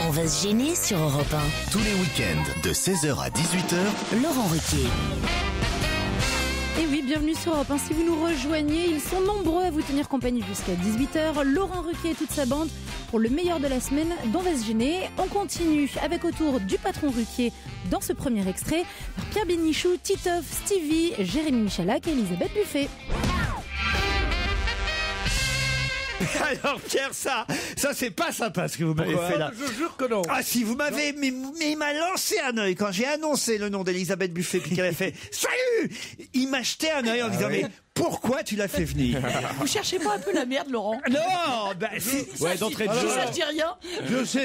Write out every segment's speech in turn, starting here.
On va se gêner sur Europe 1. Tous les week-ends, de 16h à 18h, Laurent Ruquier. Et oui, bienvenue sur Europe 1. Si vous nous rejoignez, ils sont nombreux à vous tenir compagnie jusqu'à 18h. Laurent Ruquier et toute sa bande pour le meilleur de la semaine d'On va se gêner. On continue avec autour du patron Ruquier dans ce premier extrait par Pierre Bénichou, Titoff, Stevie, Jérémy Michalak et Elisabeth Buffet. Alors Pierre, ça c'est pas sympa ce que vous m'avez fait là. Je jure que non. Ah si, vous m'avez... Mais il m'a lancé un œil quand j'ai annoncé le nom d'Elisabeth Buffet puis qu'elle a fait « Salut !» Il m'a jeté un œil en disant « Mais pourquoi tu l'as fait venir ?» Vous cherchez pas un peu la merde, Laurent? Non, bah si... Ouais, d'entrée de jeu. Ça, je dis rien.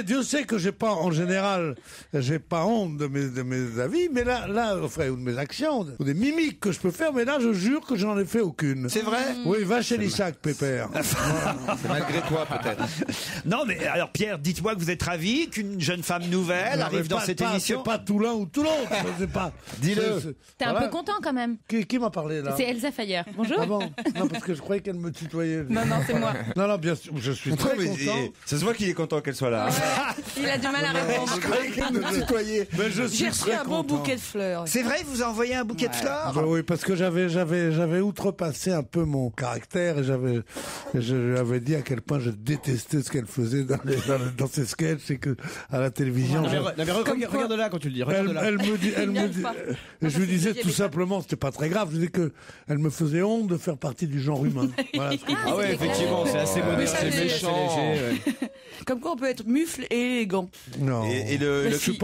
Dieu sait que j'ai pas, en général, j'ai pas honte de mes avis, mais là, enfin, ou de mes actions, ou des mimiques que je peux faire, mais là, je jure que j'en ai fait aucune. C'est vrai? Oui, va chez Lissac, Pépère. C'est malgré toi, peut-être. Non mais alors Pierre, dites-moi que vous êtes ravi qu'une jeune femme nouvelle Non, arrive mais dans pas- cette pas- émission. C'est pas tout l'un ou tout l'autre. C'est pas. Dis-le. T'es un Voilà. peu content quand même. Qui m'a parlé là? C'est Elsa Fayer. Bonjour. Ah bon? Non, parce que je croyais qu'elle me tutoyait. Non, c'est moi. Non, bien sûr, je suis très content. Ça se voit qu'il est content qu'elle soit là. Il a du mal à répondre. Mais je suis J'ai reçu très un beau content. bouquet de fleurs. C'est vrai, vous envoyez un bouquet de fleurs? Bah oui, parce que j'avais outrepassé un peu mon caractère et j'avais dit à quel point je détestais ce qu'elle faisait dans ses sketchs et que à la télévision. Regarde là quand tu le dis. Elle me dit, Il n'y arrive pas. je lui disais tout simplement, c'était pas très grave, je disais que elle me faisait honte de faire partie du genre humain. Voilà. Ah ouais, effectivement, c'est assez modeste, Mais ça, c'est méchant. Comme quoi on peut être mufle et élégant. Non. Et le je suis.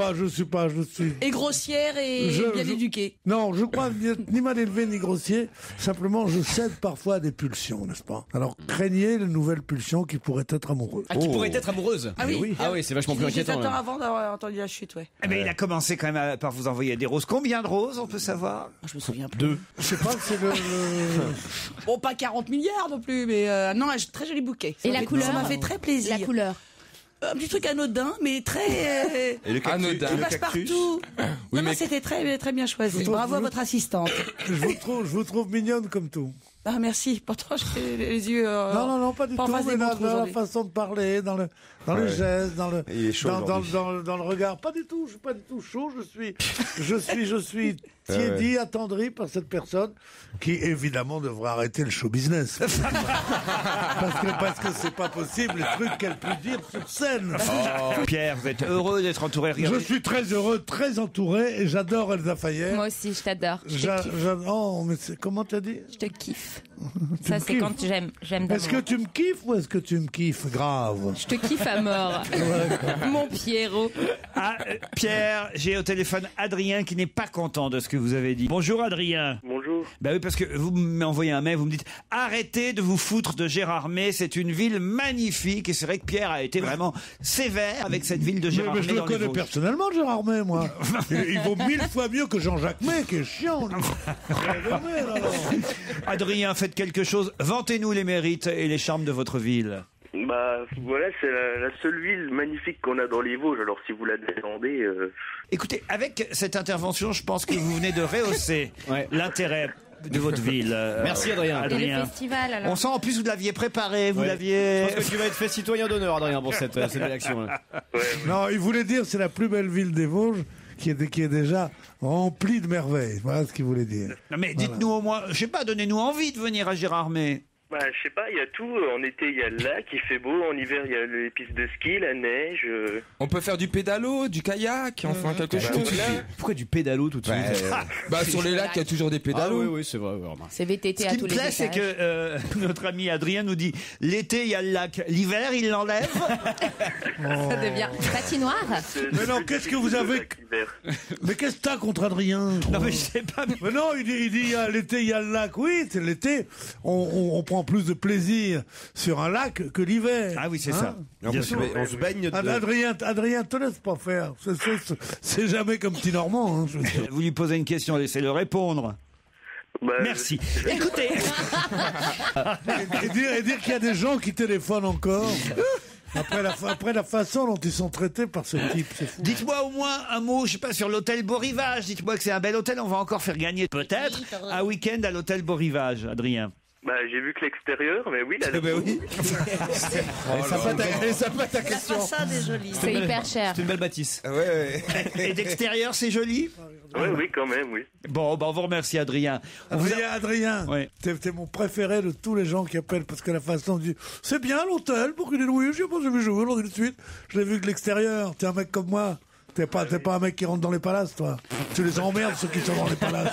Et grossière et bien éduquée. Non, je crois ni mal élevé ni grossier. Simplement, je cède parfois à des pulsions, n'est-ce pas? Alors, craignez les nouvelles pulsions qui pourraient être amoureuses. Ah, qui pourrait être amoureuse. Ah oui. Ah oui, c'est vachement plus J'ai inquiétant. attends là. avant d'avoir entendu la chute, ouais. Mais il a commencé quand même par vous envoyer des roses. Combien de roses, on peut savoir? Je me souviens plus. 2. Je sais pas, c'est le... Bon, pas 40 milliards non plus, mais non, un très joli bouquet. Et Ça la fait- couleur? Ça m'a fait très plaisir. La couleur. Un petit truc anodin, mais très... Et le cactus. qui passe partout. Oui, non, mais- c'était très bien choisi. Bravo à votre assistante. je vous trouve mignonne comme tout. Ah, merci. Pourtant, j'ai les yeux... Non, pas du pas en tout, face mais des dans montres la aujourd'hui. façon de parler, dans le geste, Il est chaud aujourd'hui. dans le regard. Pas du tout, je suis pas du tout chaud, je suis tiédi, attendri par cette personne qui, évidemment, devra arrêter le show business. parce que c'est pas possible, les trucs qu'elle peut dire sur scène. Pierre, vous êtes heureux d'être entouré. Je suis très heureux, très entouré, et j'adore Elsa Fayer. Moi aussi, je t'adore. Je te kiffe. Oh, mais comment t'as dit? Je te kiffe. Tu Ça, me c'est kiffes. quand j'aime Est-ce que d'amour. tu me kiffes ou est-ce que tu me kiffes grave? Je te kiffe à mort. Mon Pierrot. Ah, Pierre, j'ai au téléphone Adrien qui n'est pas content de ce que vous avez dit. Bonjour Adrien. Bonjour. Bah oui, parce que vous m'envoyez un mail, vous me dites arrêtez de vous foutre de Gérardmer, c'est une ville magnifique. Et c'est vrai que Pierre a été vraiment sévère avec cette ville de Gérardmer. Mais je le dans les connais Vosges. personnellement, Gérard May, moi. Il vaut 1000 fois mieux que Jean-Jacques May, qui est chiant. lui. Adrien, faites quelque chose, vantez-nous les mérites et les charmes de votre ville. Bah voilà, c'est la seule ville magnifique qu'on a dans les Vosges. Alors si vous la descendez, Écoutez, avec cette intervention, je pense que vous venez de rehausser Ouais. l'intérêt de votre ville. Merci, Adrien. Et le festival, alors. On sent en plus vous l'aviez préparé, vous Ouais. l'aviez... Je pense que tu vas être fait citoyen d'honneur, Adrien, pour cette belle action. là. Non, il voulait dire c'est la plus belle ville des Vosges qui est déjà remplie de merveilles. Voilà ce qu'il voulait dire. Non mais dites-nous au moins, je sais pas, donnez-nous envie de venir à Gérardmer. bah je sais pas, il y a tout. En été il y a le lac, il fait beau. En hiver il y a les pistes de ski, la neige. On peut faire du pédalo, du kayak, enfin quelque chose. Pourquoi du pédalo tout de suite Bah sur les lacs, il y a toujours des Ah pédalos. oui, c'est vrai. Remarque. C'est VTT Ce à qui tous me les plaît, c'est étages. que notre ami Adrien nous dit l'été il y a le lac, l'hiver il l'enlève. Ça devient patinoire. Mais non, qu'est-ce que vous avez... Mais qu'est-ce que t'as contre Adrien? Non mais je sais pas. Mais non, il dit l'été, il y a le lac. Oui, c'est l'été. On prend plus de plaisir sur un lac que l'hiver. Ah oui, c'est Hein? ça. On Bien sûr. se baigne de... Adrien, te laisse pas faire. C'est jamais comme petit Normand. Hein, je veux dire. Vous lui posez une question, laissez-le répondre. Bah, Merci. Écoutez, Et dire qu'il y a des gens qui téléphonent encore. Après la façon dont ils sont traités par ce type, c'est fou. dites-moi au moins un mot, je sais pas, sur l'hôtel Beau Rivage. Dites-moi que c'est un bel hôtel, on va encore faire gagner peut-être un week-end à l'hôtel Beau Rivage, Adrien. Bah, j'ai vu que l'extérieur, mais oui, là. Ben oui. Elle est sympa ta La question. façade est jolie. C'est hyper cher. C'est une belle bâtisse. Ouais. Et d'extérieur, c'est joli? Oui, quand même, oui. Bon, on vous remercie, Adrien. Adrien, Ouais. t'es mon préféré de tous les gens qui appellent parce que la façon de dire c'est bien l'hôtel pour qu'il est loué. Je sais pas, j'ai vu jouer tout de suite. Je l'ai vu de l'extérieur. T'es un mec comme moi. T'es pas un mec qui rentre dans les palaces, toi. Tu les emmerdes, ceux qui sont dans les palaces.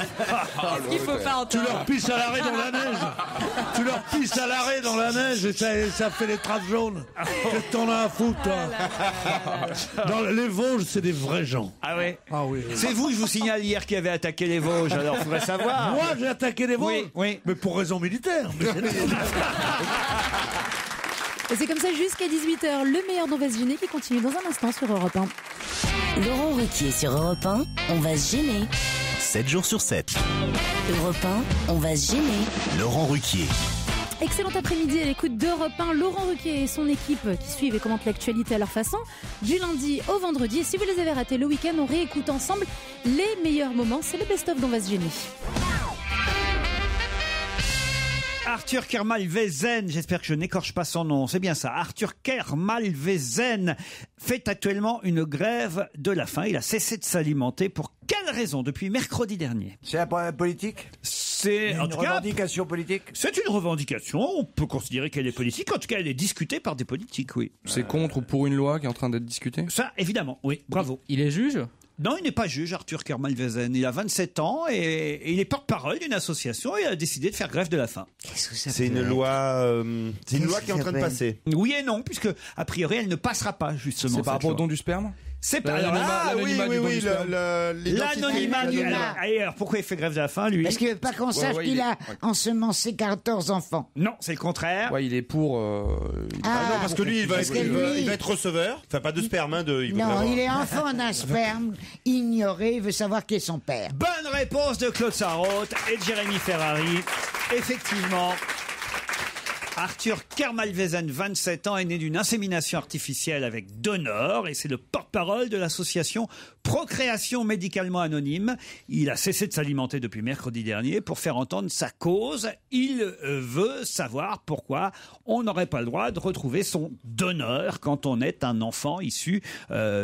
Il faut pas Tu entendre. leur pisses à l'arrêt dans la neige. Tu leur pisses à l'arrêt dans la neige et ça fait des traces jaunes. Qu'est-ce que t'en as à foutre, toi? Dans les Vosges, c'est des vrais gens. Ah ouais? Ah oui. C'est vous, je vous signale, hier qui avait attaqué les Vosges, alors il faudrait savoir. Moi, j'ai attaqué les Vosges. Oui, oui. Mais pour raison militaire. Et c'est comme ça jusqu'à 18h, le meilleur d'On va se gêner qui continue dans un instant sur Europe 1. Laurent Ruquier sur Europe 1, on va se gêner. 7 jours sur 7. Europe 1, on va se gêner. Laurent Ruquier. Excellent après-midi à l'écoute d'Europe 1. Laurent Ruquier et son équipe qui suivent et commentent l'actualité à leur façon, du lundi au vendredi. Et si vous les avez ratés le week-end, on réécoute ensemble les meilleurs moments. C'est le best-of d'On va se gêner. Arthur Kermalvezen, j'espère que je n'écorche pas son nom, c'est bien ça. Arthur Kermalvezen fait actuellement une grève de la faim. Il a cessé de s'alimenter. Pour quelle raison? Depuis mercredi dernier. C'est un problème politique? C'est en Une tout cas, revendication politique? c'est une revendication. On peut considérer qu'elle est politique. En tout cas, elle est discutée par des politiques, oui. C'est contre ou pour une loi qui est en train d'être discutée? Ça, évidemment, oui. Bravo. Il est juge? Non, il n'est pas juge, Arthur Kermalvezen. Il a 27 ans et il est porte-parole d'une association et il a décidé de faire grève de la faim. Qu'est-ce que ça C'est une loi, qui est en train de passer. Oui et non, puisque a priori elle ne passera pas justement. C'est par cette rapport au loi. don du sperme? C'est pas L'anonymat du don du sperme. l'anonymat du. l'anonymat. Alors pourquoi il fait grève de la faim, lui? Parce qu'il veut pas qu'on sache ouais, qu'il il est- a ensemencé 14 enfants. Non, c'est le contraire. Ouais, il est pour. Ah, Parce que lui, il va parce que lui- être receveur. Enfin, pas de sperme, hein, il veut Non, vraiment- il est enfant d'un sperme ignoré, il veut savoir qui est son père. Bonne réponse de Claude Sarraute et de Jérémy Ferrari. Effectivement. Arthur Kermalvezen, 27 ans, est né d'une insémination artificielle avec donneur et c'est le porte-parole de l'association Procréation médicalement anonyme. Il a cessé de s'alimenter depuis mercredi dernier pour faire entendre sa cause. Il veut savoir pourquoi on n'aurait pas le droit de retrouver son donneur quand on est un enfant issu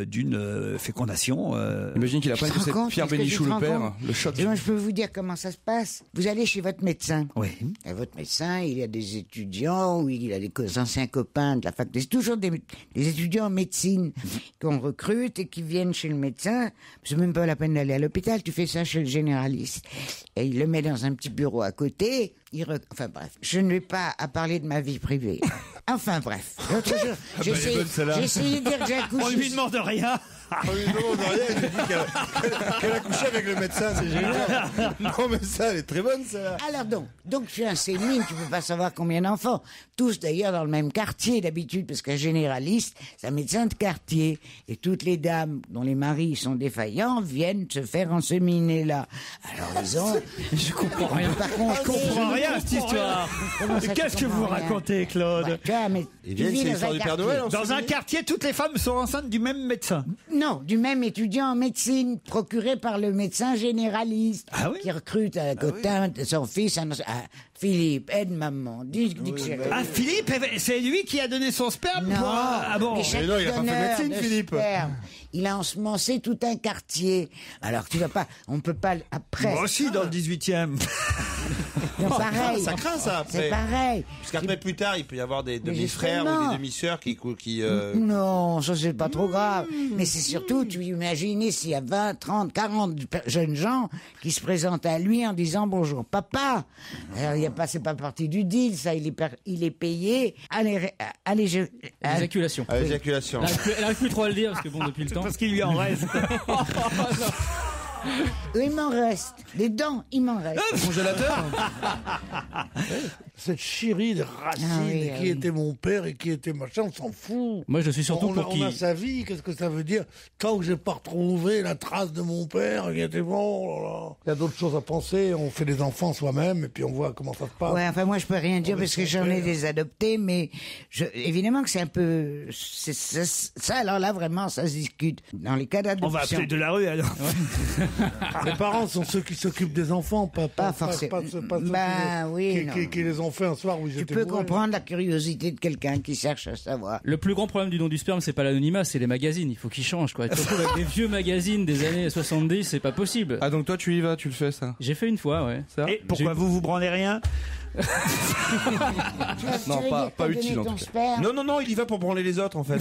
d'une fécondation. Imagine qu'il a pas Tu te que rends compte, Pierre est-ce que Bénichou tu te le rends père, compte le choc. Et moi, je peux vous dire comment ça se passe. Vous allez chez votre médecin. Oui. Et votre médecin, il a des étudiants, ou il a des anciens copains de la fac. C'est toujours des étudiants en médecine qu'on recrute et qui viennent chez le médecin. C'est même pas la peine d'aller à l'hôpital, tu fais ça chez le généraliste. Et il le met dans un petit bureau à côté. Enfin bref, je ne vais pas à parler de ma vie privée. Enfin bref. L'autre jour, j'ai essayé de dire que j'ai accouché. On lui demande rien. On lui demande rien, il dit qu'elle a couché avec le médecin, c'est génial. Non, mais ça, elle est très bonne, ça. Alors donc tu es un sémine, tu peux pas savoir combien d'enfants. Tous d'ailleurs dans le même quartier d'habitude, parce qu'un généraliste, c'est un médecin de quartier. Et toutes les dames dont les maris sont défaillants viennent se faire enseminer là. Alors ils ont... Je comprends rien. Par contre, Je comprends rien à cette histoire. Comment ça, tu Qu'est-ce que vous comprends rien? racontez, Claude? Bah, tu vois, mais Ils tu viennent, vis c'est dans l'histoire un du Père quartier. Noël, Dans un quartier, toutes les femmes sont enceintes du même médecin. Non, du même étudiant en médecine, procuré par le médecin généraliste, Ah oui qui recrute un cotin de son fils, Philippe, aide maman, dis que c'est... Ah, Philippe, c'est lui qui a donné son sperme Non, pour... Ah bon. mais chaque non, il a pas fait donneur médecine, de Philippe. sperme, il a ensemencé tout un quartier. Alors tu vas pas, on peut pas après. Moi aussi, dans le 18e. Non, pareil. Ça craint, ça, après. C'est pareil. Parce qu'après, plus tard, il peut y avoir des Mais demi-frères ou justement. des demi-sœurs qui Non, ça c'est pas trop grave. Mais c'est surtout, tu imagines s'il y a 20, 30, 40 jeunes gens qui se présentent à lui en disant bonjour papa. Alors il y a pas, c'est pas partie du deal, ça, il est payé. Allez, L'éjaculation. à l'éjaculation. Elle n'arrive plus trop à le dire parce que bon, depuis le temps. Parce qu'il lui en reste. il m'en reste. Des dents, il m'en reste. Congélateur? Cette chérie de racine, Ah oui, qui ah oui. était mon père et qui était machin, on s'en fout. Moi, je suis surtout on, pour on a qu'il. sa vie, qu'est-ce que ça veut dire? Tant que j'ai pas retrouvé la trace de mon père, qui était bon, oh là là. Il y a d'autres choses à penser, on fait des enfants soi-même et puis on voit comment ça se passe. Ouais, enfin moi je peux rien dire parce que j'en ai des adoptés, mais évidemment que c'est un peu ça. Alors là vraiment ça se discute dans les cas On d'adoption. va appeler de la rue, alors. Les parents sont ceux qui s'occupent des enfants, pas forcément. ceux Ben oui, non. qui les ont ont fait un soir où Tu j'étais peux bourré. comprendre la curiosité de quelqu'un qui cherche à savoir. Le plus grand problème du don du sperme, c'est pas l'anonymat, c'est les magazines. Il faut qu'ils changent, quoi. Et surtout avec des vieux magazines des années 70, c'est pas possible. Ah, donc toi, tu y vas, tu le fais, ça? J'ai fait une fois, ouais. Ça? Et pourquoi vous branlez rien? Non, pas utile en tout cas. Non, il y va pour branler les autres en fait.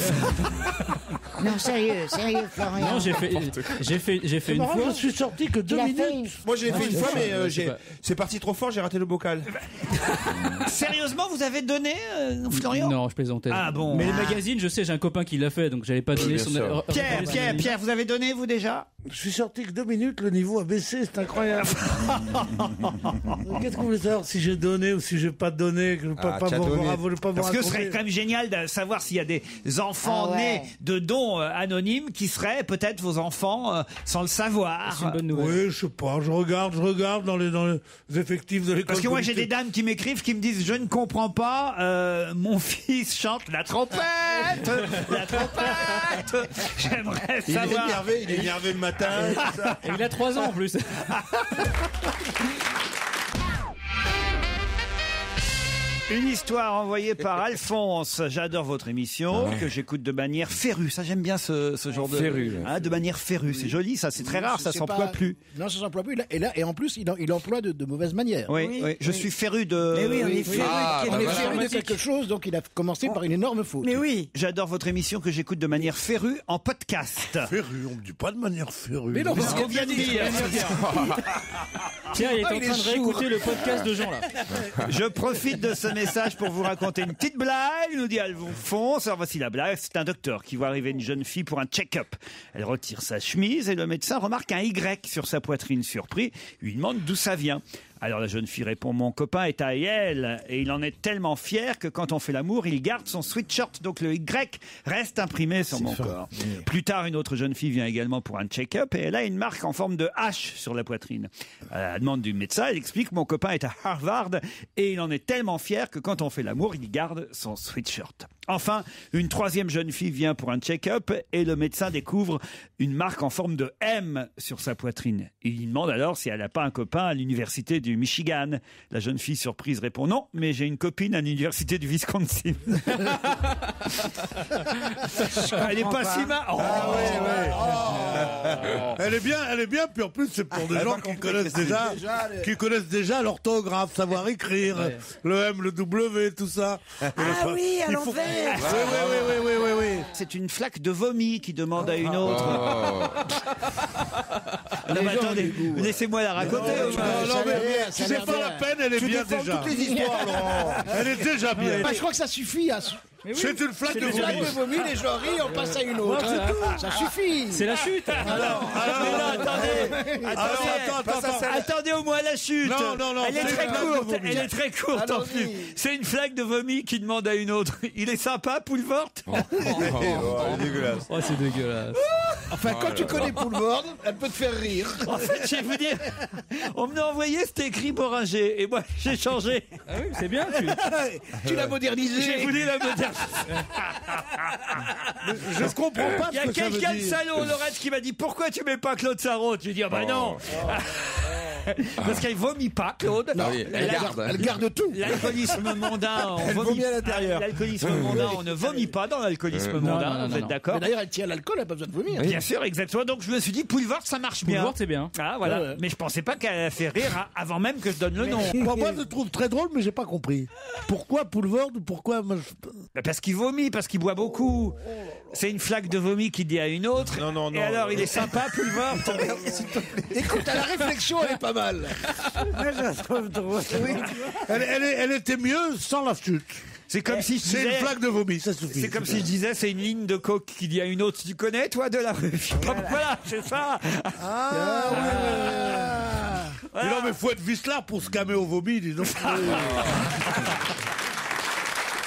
Non, sérieux, Florian. Non, j'ai fait C'est une marrant, fois. je suis sorti que 2 minutes. Moi j'ai fait une fois, mais je sais pas. c'est parti trop fort, j'ai raté le bocal. Sérieusement, vous avez donné, Florian? Non, je plaisantais. Ah bon. Mais les magazines, je sais, j'ai un copain qui l'a fait, donc j'allais pas donner bien son. sûr. Pierre, vous avez donné, vous, déjà? Je suis sorti que 2 minutes, le niveau a baissé, c'est incroyable. Qu'est-ce que vous voulez savoir si j'ai donné ou si j'ai pas donné, que je ne peux pas tu as vous donné. Parce que ce serait quand même génial de savoir s'il y a des enfants Ah ouais. nés de dons anonymes qui seraient peut-être vos enfants sans le savoir. C'est une bonne nouvelle. Oui, je sais pas, je regarde dans les effectifs de l'école. Parce que moi j'ai des politique. dames qui m'écrivent qui me disent je ne comprends pas, mon fils chante la trompette, la trompette. J'aimerais Il est savoir. énervé le matin. Et il a 3 ans en plus. Une histoire envoyée par Alphonse. J'adore votre émission, que j'écoute de manière férue. Ça, j'aime bien ce genre de... Férue. Hein, de manière férue. C'est joli, ça. C'est très rare, ça C'est s'emploie pas- plus. Non, ça s'emploie plus. Et en plus, il emploie de mauvaises manières. Oui. Je suis féru de... Mais oui, on est féru Ah, de On est bah, féru de quelque chose, donc il a commencé par une énorme faute. Mais oui. J'adore votre émission que j'écoute de manière férue en podcast. Féru, on me dit pas de manière férue. Mais non, C'est ce qu'on vient de dire. Tiens, il est en il est train de sourd. réécouter le podcast de Jean là. Je profite de ce message pour vous raconter une petite blague, nous dit Alphonse. Alors voici la blague. C'est un docteur qui voit arriver une jeune fille pour un check-up. Elle retire sa chemise et le médecin remarque un Y sur sa poitrine. Surpris, lui demande d'où ça vient. Alors la jeune fille répond: mon copain est à Yale et il en est tellement fier que quand on fait l'amour, il garde son sweatshirt. Donc le Y reste imprimé sur mon corps. Plus tard, une autre jeune fille vient également pour un check-up et elle a une marque en forme de H sur la poitrine. À la demande du médecin, elle explique: mon copain est à Harvard et il en est tellement fier que quand on fait l'amour, il garde son sweatshirt. Enfin, une troisième jeune fille vient pour un check-up et le médecin découvre une marque en forme de M sur sa poitrine. Il lui demande alors si elle n'a pas un copain à l'université du Michigan. La jeune fille surprise répond: non, mais j'ai une copine à l'université du Wisconsin. Elle est pas si mal. Oh. Elle est bien, puis en plus c'est pour des gens qui connaissent déjà l'orthographe, savoir écrire, le M, le W, tout ça. Ah oui, à Il faut- l'envers. Oui. C'est une flaque de vomi qui demande à une autre. Non, mais attendez, laissez-moi la raconter. Non, mais c'est pas la peine, elle est bien déjà. toutes les histoires, Laurent. Elle est déjà bien. Bah, je crois que ça suffit. C'est une flaque de Une flaque de vomi. vomi, les gens rient, on passe à une autre. Ça suffit. C'est la chute. Attendez au moins la chute. Non, Elle est c'est très une flaque de courte. vomi. Elle est très courte en plus. C'est une flaque de vomi qui demande à une autre: il est sympa, Poulvort? Il est dégueulasse. Oh, c'est dégueulasse. Enfin, quand tu connais Poulvord, elle peut te faire rire. En fait, je vais vous dire, on me l'a envoyé, c'était écrit Boringer, et moi j'ai changé. Ah oui, c'est bien. Tu l'as modernisé. J'ai voulu la moderniser. Je comprends pas Il y a ce que ça veut quelqu'un de dire. salaud, Laurette, qui m'a dit: pourquoi tu mets pas Claude Sarraute? Je lui ai dit: ah bah non. Parce qu'elle vomit pas, Claude. Ah oui, elle garde tout. L'alcoolisme mondain, on Elle vomit à l'intérieur. L'alcoolisme mondain, on ne vomit pas dans l'alcoolisme mondain, vous êtes d'accord? Mais d'ailleurs, elle tient l'alcool, elle n'a pas besoin de vomir. Bien sûr, exactement. Donc je me suis dit: Poulvord, ça marche bien. Poulvord, c'est bien. Ah voilà. Ouais. Mais je pensais pas qu'elle allait faire rire avant même que je donne le nom. Moi, je le trouve très drôle, mais j'ai pas compris. Pourquoi Poulvord? Pourquoi Parce qu'il vomit, parce qu'il boit beaucoup. C'est une flaque de vomi qui dit à une autre. Non. Et alors, il est sympa, Poulvord? Écoute, à la réflexion, elle est pas mal. Elle était mieux sans la chute. C'est comme si je C'est disais... une flaque de vomi, ça suffit. C'est comme si je disais: c'est une ligne de coke qui dit à une autre: tu connais, toi, de la rue? Voilà, c'est ça. Mais non, mais faut être vicelard pour se calmer au vomi, dis donc.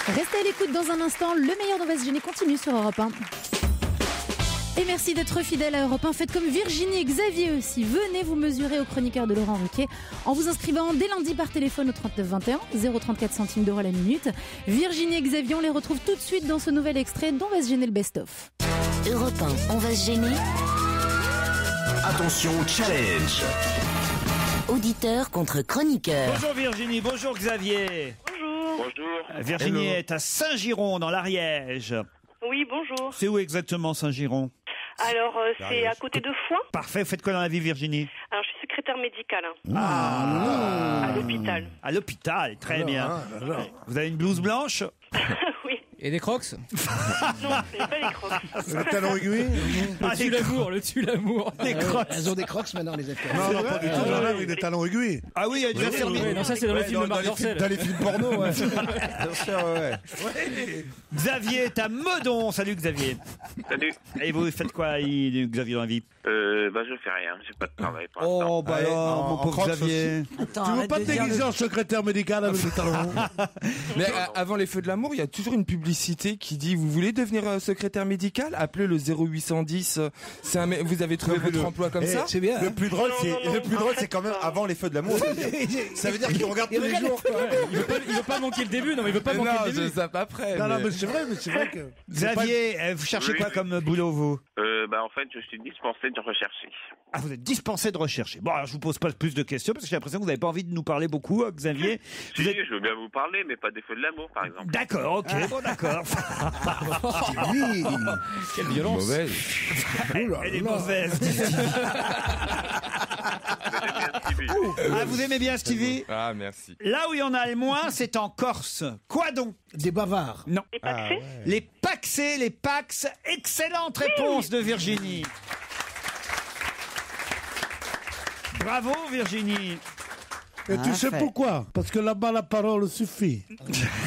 Restez à l'écoute dans un instant. Le meilleur d'On va se gêner continue sur Europe 1. Et merci d'être fidèle à Europe 1. Faites comme Virginie et Xavier aussi. Venez vous mesurer au chroniqueur de Laurent Ruquier en vous inscrivant dès lundi par téléphone au 39 21, 034 centimes d'euros la minute. Virginie et Xavier, on les retrouve tout de suite dans ce nouvel extrait d'On va se gêner le best-of. Europe 1, on va se gêner. Attention, challenge. Auditeur contre chroniqueur. Bonjour Virginie, bonjour Xavier. Bonjour. Virginie est à Saint-Giron, dans l'Ariège. Oui, bonjour. C'est où exactement Saint-Giron? Alors, c'est à côté de Foix. Parfait, vous faites quoi dans la vie, Virginie? Alors, je suis secrétaire médicale À l'hôpital. À l'hôpital, très bien. Vous avez une blouse blanche? Oui. Et des crocs? Non, ce n'est pas les crocs. Le talon aiguille. Le tue-l'amour. Les crocs. Elles ont des crocs maintenant, les acteurs. Non, pas du tout. J'en ai avec des talons aiguilles. Ah oui, il y a des infirmiers. Non, ça c'est dans les films de Marc Dorcel. Dans les films porno, ouais. Bien sûr, ouais. Xavier est à Meudon. Salut Xavier. Salut. Et vous faites quoi, Xavier, dans la vie? Je fais rien. J'ai pas de travail pour l'instant. Oh, bah alors, mon pauvre Xavier. Tu veux pas te déguiser en secrétaire médical avec des talons? Mais avant les feux de l'amour, il y a toujours une publicité qui dit vous voulez devenir secrétaire médical, appelez le 0810. Vous avez trouvé votre emploi comme ça. C'est bien. Le plus drôle, c'est quand même avant les feux de l'amour. Ça veut dire qu'il regarde tous les jours. Il veut pas manquer le début. Non, mais il veut pas manquer le début. Je zappe après. Non, mais c'est vrai que. Xavier, vous cherchez quoi comme boulot, vous? En fait, je suis dispensé de rechercher. Ah, vous êtes dispensé de rechercher. Bon, alors je vous pose pas plus de questions parce que j'ai l'impression que vous n'avez pas envie de nous parler beaucoup, Xavier. Si, je veux bien vous parler, mais pas des feux de l'amour, par exemple. D'accord, ok, bon, d'accord. Oui. Quelle violence. Mauvaise. Elle est mauvaise. Ah, vous aimez bien Stevie? Ah, merci. Là où il y en a le moins, c'est en Corse. Quoi donc? Des bavards. Non. Les paxés Les paxés, les pax. Excellente réponse de Virginie. Bravo Virginie. Et tu sais pourquoi? Parce que là-bas, la parole suffit.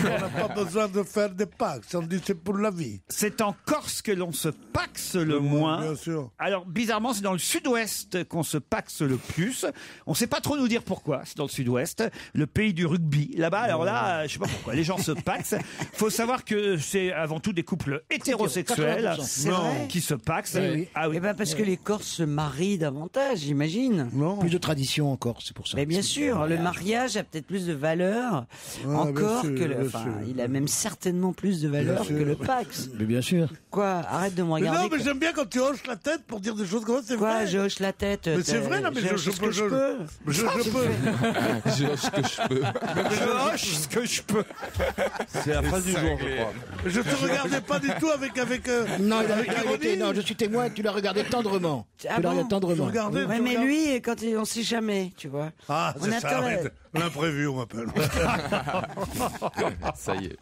On n'a pas besoin de faire des pax. On dit c'est pour la vie. C'est en Corse que l'on se paxe le moins. Bien sûr. Alors, bizarrement, c'est dans le sud-ouest qu'on se paxe le plus. On ne sait pas trop nous dire pourquoi. C'est dans le sud-ouest, le pays du rugby. Là-bas, alors là, je sais pas pourquoi. Les gens se paxent. Faut savoir que c'est avant tout des couples hétérosexuels 80%. qui se paxent. Oui. Ah oui. Eh ben parce que les Corses se marient davantage, j'imagine. Plus de tradition encore, c'est pour ça. Mais bien sûr, le mariage a peut-être plus de valeur encore bien sûr, que le. bien Enfin, sûr. il a même certainement plus de valeur Bien que sûr. le Pax. Mais bien sûr. Quoi? Arrête de me Mais regarder. non, mais j'aime bien quand tu hoches la tête pour dire des choses comme ça, c'est Quoi? vrai. Je hoche la tête. Mais c'est vrai, non, mais je peux. Je peux. Je ce que je peux. Je hoche ce que je peux. C'est la phrase du jour, je crois. Je te regardais pas du tout avec. Non, avec ironie. non, je suis témoin, tu l'as regardé tendrement. Ah Tu l'as bon? regardé tendrement. Ouais, mais lui, quand on sait jamais, tu vois. Ah, On c'est ça, attend la- arrête. L'imprévu, on m'appelle. Ça y est.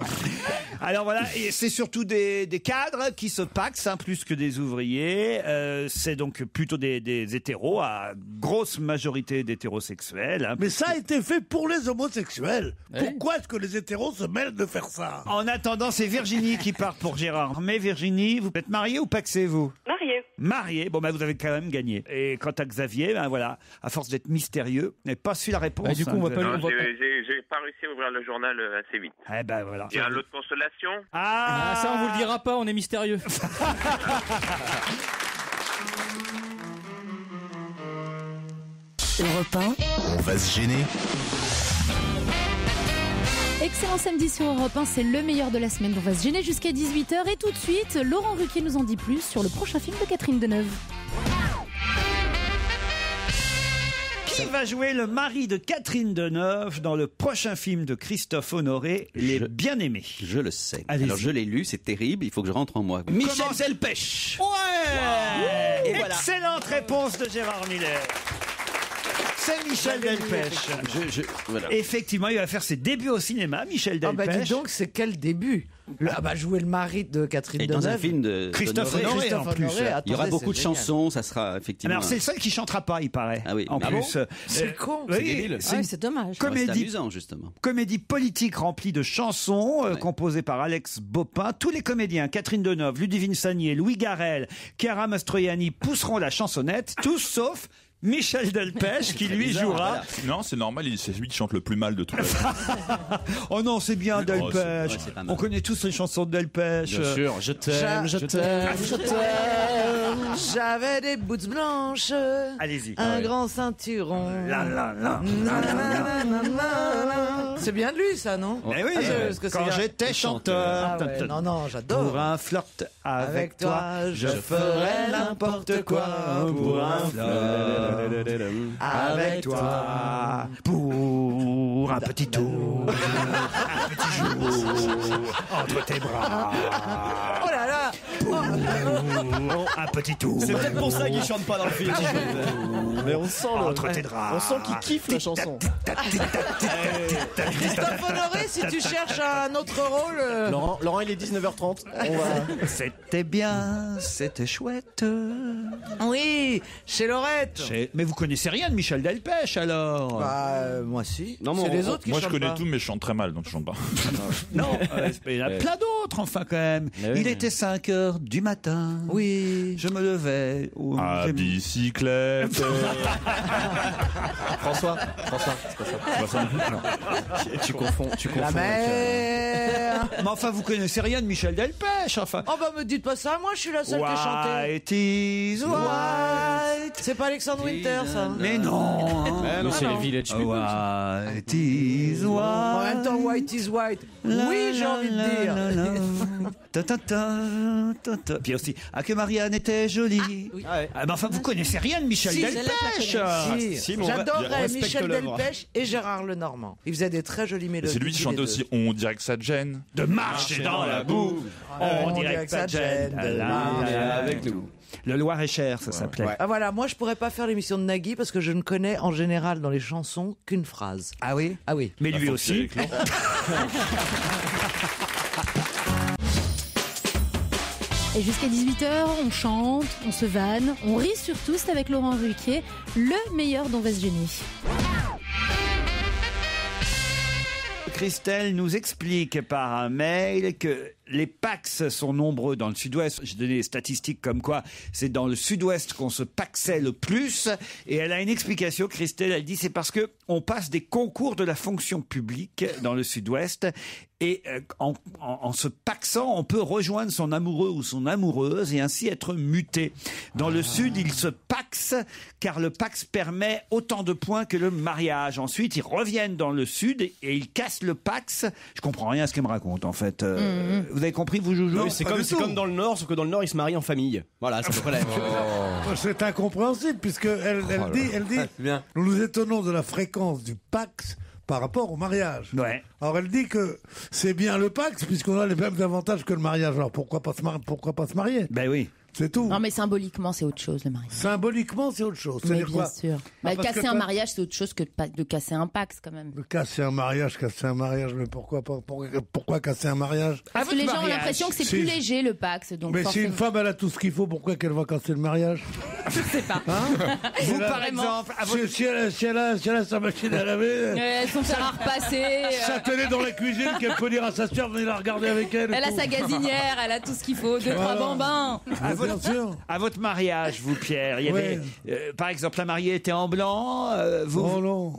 Alors voilà, et c'est surtout des cadres qui se paxent, plus que des ouvriers. C'est donc plutôt des hétéros, à grosse majorité d'hétérosexuels. Mais ça a été fait pour les homosexuels. Pourquoi est-ce que les hétéros se mêlent de faire ça? En attendant, c'est Virginie qui part pour Gérard. Mais Virginie, vous êtes mariée ou paxée, vous? Marié. Mariée. Bon, vous avez quand même gagné. Et quant à Xavier, voilà, à force d'être mystérieux, vous n'avez pas su la réponse. Du coup, on va pas Non, j'ai pas réussi à ouvrir le journal assez vite. Eh ben voilà. Il y a un lot de consolation. Ah, ça on vous le dira pas, on est mystérieux. Europe 1, On va se gêner. Excellent samedi sur Europe 1, c'est le meilleur de la semaine. On va se gêner jusqu'à 18h et tout de suite, Laurent Ruquier nous en dit plus sur le prochain film de Catherine Deneuve. Qui va jouer le mari de Catherine Deneuve dans le prochain film de Christophe Honoré, Les Bien-Aimés? Je le sais. Allez-y. Alors je l'ai lu, c'est terrible, il faut que je rentre en moi. Michel Delpech. Ouais. Et voilà. Excellente réponse de Gérard Miller. C'est Michel Delpech. Voilà. Effectivement, il va faire ses débuts au cinéma, Michel Ah bah Delpech. dis donc, c'est quel début? Jouer le mari de Catherine Et dans un Deneuve. film de Christophe Honoré. Honoré, en plus. Il y aura beaucoup de chansons, ça sera effectivement. Alors c'est le seul qui chantera pas, il paraît. Ah oui. En Ah plus, bon C'est con. oui, C'est débile. c'est une c'est dommage. C'est comédie, amusant justement. comédie politique remplie de chansons composées par Alex Bopin. Tous les comédiens, Catherine Deneuve, Ludivine Sagnier, Louis Garrel, Chiara Mastroianni, pousseront la chansonnette, tous sauf Michel Delpech qui lui jouera. Non, c'est normal, c'est lui qui chante le plus mal de tout le Oh non, c'est bien Delpech. c'est pas mal. On connaît tous les chansons de Delpech. Bien sûr, je t'aime, je t'aime. Je t'aime. J'avais des boots blanches. Allez-y. Un grand ceinturon. La, la, la. C'est bien de lui, ça, non? Eh oui, parce que quand c'est- j'étais chanteur. Ah ouais, non, j'adore. Pour un flirt avec Avec toi, toi, je ferais n'importe quoi. Pour un flirt. avec toi pour un petit tour, un petit jour entre tes bras. Oh là là. Pour un petit tour. C'est peut-être pour ça qu'il chante pas dans le film. Mais on sent entre tes draps. On sent qu'il kiffe la chanson. Christophe Honoré, si tu cherches un autre rôle. Laurent, il est 19h30. C'était bien, c'était chouette. Oui, chez Laurette. Mais vous connaissez rien de Michel Delpech alors? Moi si. Non, c'est les autres qui moi je chantent connais pas. tout, mais je chante très mal, donc je chante pas. Non, il y en a plein d'autres enfin quand même. Il était 5h du matin. Oui. Je me levais. À bicyclette. François, c'est pas ça. Non. Tu confonds. La mer. Mais enfin, vous connaissez rien de Michel Delpech, enfin. Oh bah me dites pas ça, moi je suis la seule qui a chanté. White is white. C'est pas Alexandre Winter ça. Mais non. C'est les Village People. White is white. En même temps, white is white. Oui, j'ai envie de dire. Puis aussi, que Marianne était jolie. Oui. Mais enfin, vous connaissez rien de Michel Delpech. J'adorais Michel Delpech et Gérard Lenormand. Ils faisaient des très jolies mélodies. C'est lui qui chantait aussi On dirait que ça te gêne. De marcher dans la boue. On dirait que ça te gêne de marcher avec nous. Le Loir-et-Cher, ça s'appelait. Ah voilà, moi je pourrais pas faire l'émission de Nagui parce que je ne connais en général dans les chansons qu'une phrase. Ah oui? Ah oui. Mais lui aussi. Et jusqu'à 18h, on chante, on se vanne, on rit surtout, c'est avec Laurent Ruquier, le meilleur d'On va se gêner. Christelle nous explique par un mail que les Pax sont nombreux dans le sud-ouest. J'ai donné des statistiques comme quoi c'est dans le sud-ouest qu'on se paxait le plus. Et elle a une explication, Christelle, elle dit c'est parce que on passe des concours de la fonction publique dans le sud-ouest. Et en se paxant, on peut rejoindre son amoureux ou son amoureuse et ainsi être muté. Dans le sud, ils se paxent car le pax permet autant de points que le mariage. Ensuite, ils reviennent dans le sud et ils cassent le pax. Je comprends rien à ce qu'elle me raconte en fait. Vous avez compris, vous, Joujou? Oui, c'est comme dans le Nord, sauf que dans le Nord, ils se marient en famille. Voilà, c'est à peu près la même chose. C'est incompréhensible puisque elle dit nous nous étonnons de la fréquence du pax par rapport au mariage. Ouais. Alors elle dit que c'est bien le pax puisqu'on a les mêmes avantages que le mariage. Alors pourquoi pas se marier? Ben oui. C'est tout. Non mais symboliquement c'est autre chose le mariage. Symboliquement c'est autre chose. Mais C'est-à-dire bien quoi? sûr. Casser un mariage c'est autre chose que de casser un pax quand même. Casser un mariage, mais pourquoi casser un mariage? Parce que les gens ont l'impression que c'est plus léger le pax. Donc mais forcément... si une femme elle a tout ce qu'il faut, pourquoi qu'elle va casser le mariage? Je sais pas. Vous par exemple, si elle a sa machine à laver, son fer à repasser. sa télé dans la cuisine qu'elle peut dire à sa soeur venez la regarder avec elle. Elle a sa gazinière, elle a tout ce qu'il faut, 2-3 bambins. À votre mariage, vous, Pierre, il y avait, par exemple, la mariée était en blanc. Vous, non.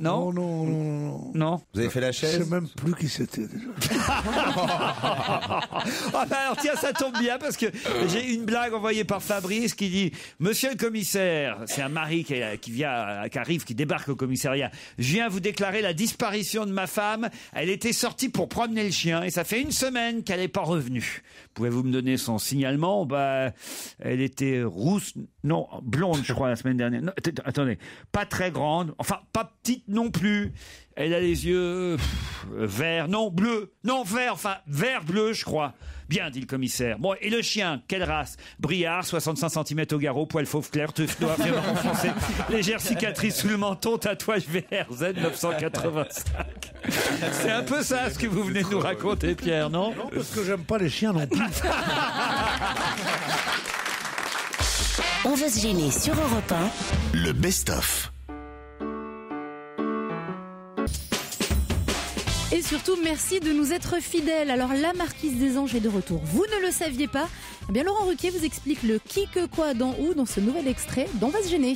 Vous avez fait la chaise? Je sais même plus qui c'était déjà. Alors tiens, ça tombe bien parce que j'ai une blague envoyée par Fabrice qui dit Monsieur le commissaire, c'est un mari qui arrive, qui débarque au commissariat. Je viens vous déclarer la disparition de ma femme. Elle était sortie pour promener le chien et ça fait 1 semaine qu'elle n'est pas revenue. Pouvez-vous me donner son signalement? Elle était blonde, je crois, la semaine dernière. Non, attendez, pas très grande, enfin pas petite non plus. Elle a les yeux verts, vert-bleu, je crois. Bien, dit le commissaire. Bon, et le chien, quelle race? Briard, 65 cm au garrot, poil fauve clair, teuf noir, violemment foncé, légère cicatrice sous le menton, tatouage VRZ 985. C'est un peu ça ce que vous venez de nous raconter, Pierre, non? Non, parce que j'aime pas les chiens non plus. On va se gêner sur Europe 1. Le best-of. Et surtout, merci de nous être fidèles. Alors, la Marquise des Anges est de retour. Vous ne le saviez pas? Eh bien, Laurent Ruquier vous explique le qui, que, quoi, dans où dans ce nouvel extrait d'On va se gêner.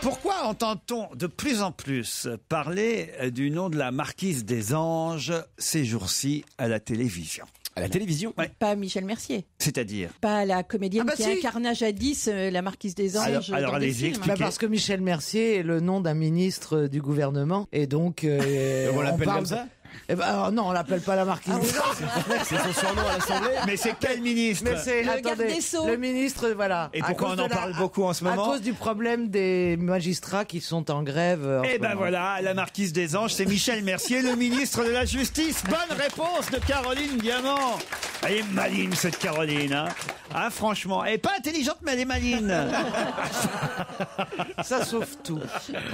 Pourquoi entend-on de plus en plus parler du nom de la Marquise des Anges ces jours-ci à la télévision? À la télévision? Pas Michel Mercier. C'est-à-dire? Pas la comédienne qui si. incarna jadis la Marquise des Anges. Alors dans des allez-y, films. expliquez. Parce que Michel Mercier est le nom d'un ministre du gouvernement et donc On l'appelle comme ça? Eh ben non, on l'appelle pas la marquise des Anges. C'est son surnom à l'Assemblée. Mais c'est quel ministre? Mais c'est Le garde des Sceaux. le ministre, voilà. Et À pourquoi cause on en de parle beaucoup en ce moment? À cause du problème des magistrats qui sont en grève. En Eh ce ben moment. voilà, la marquise des Anges, c'est Michel Mercier, le ministre de la Justice. Bonne réponse de Caroline Diamant. Elle est maline, cette Caroline. Hein. Ah, franchement, elle est pas intelligente, mais elle est maline. Ça sauve tout.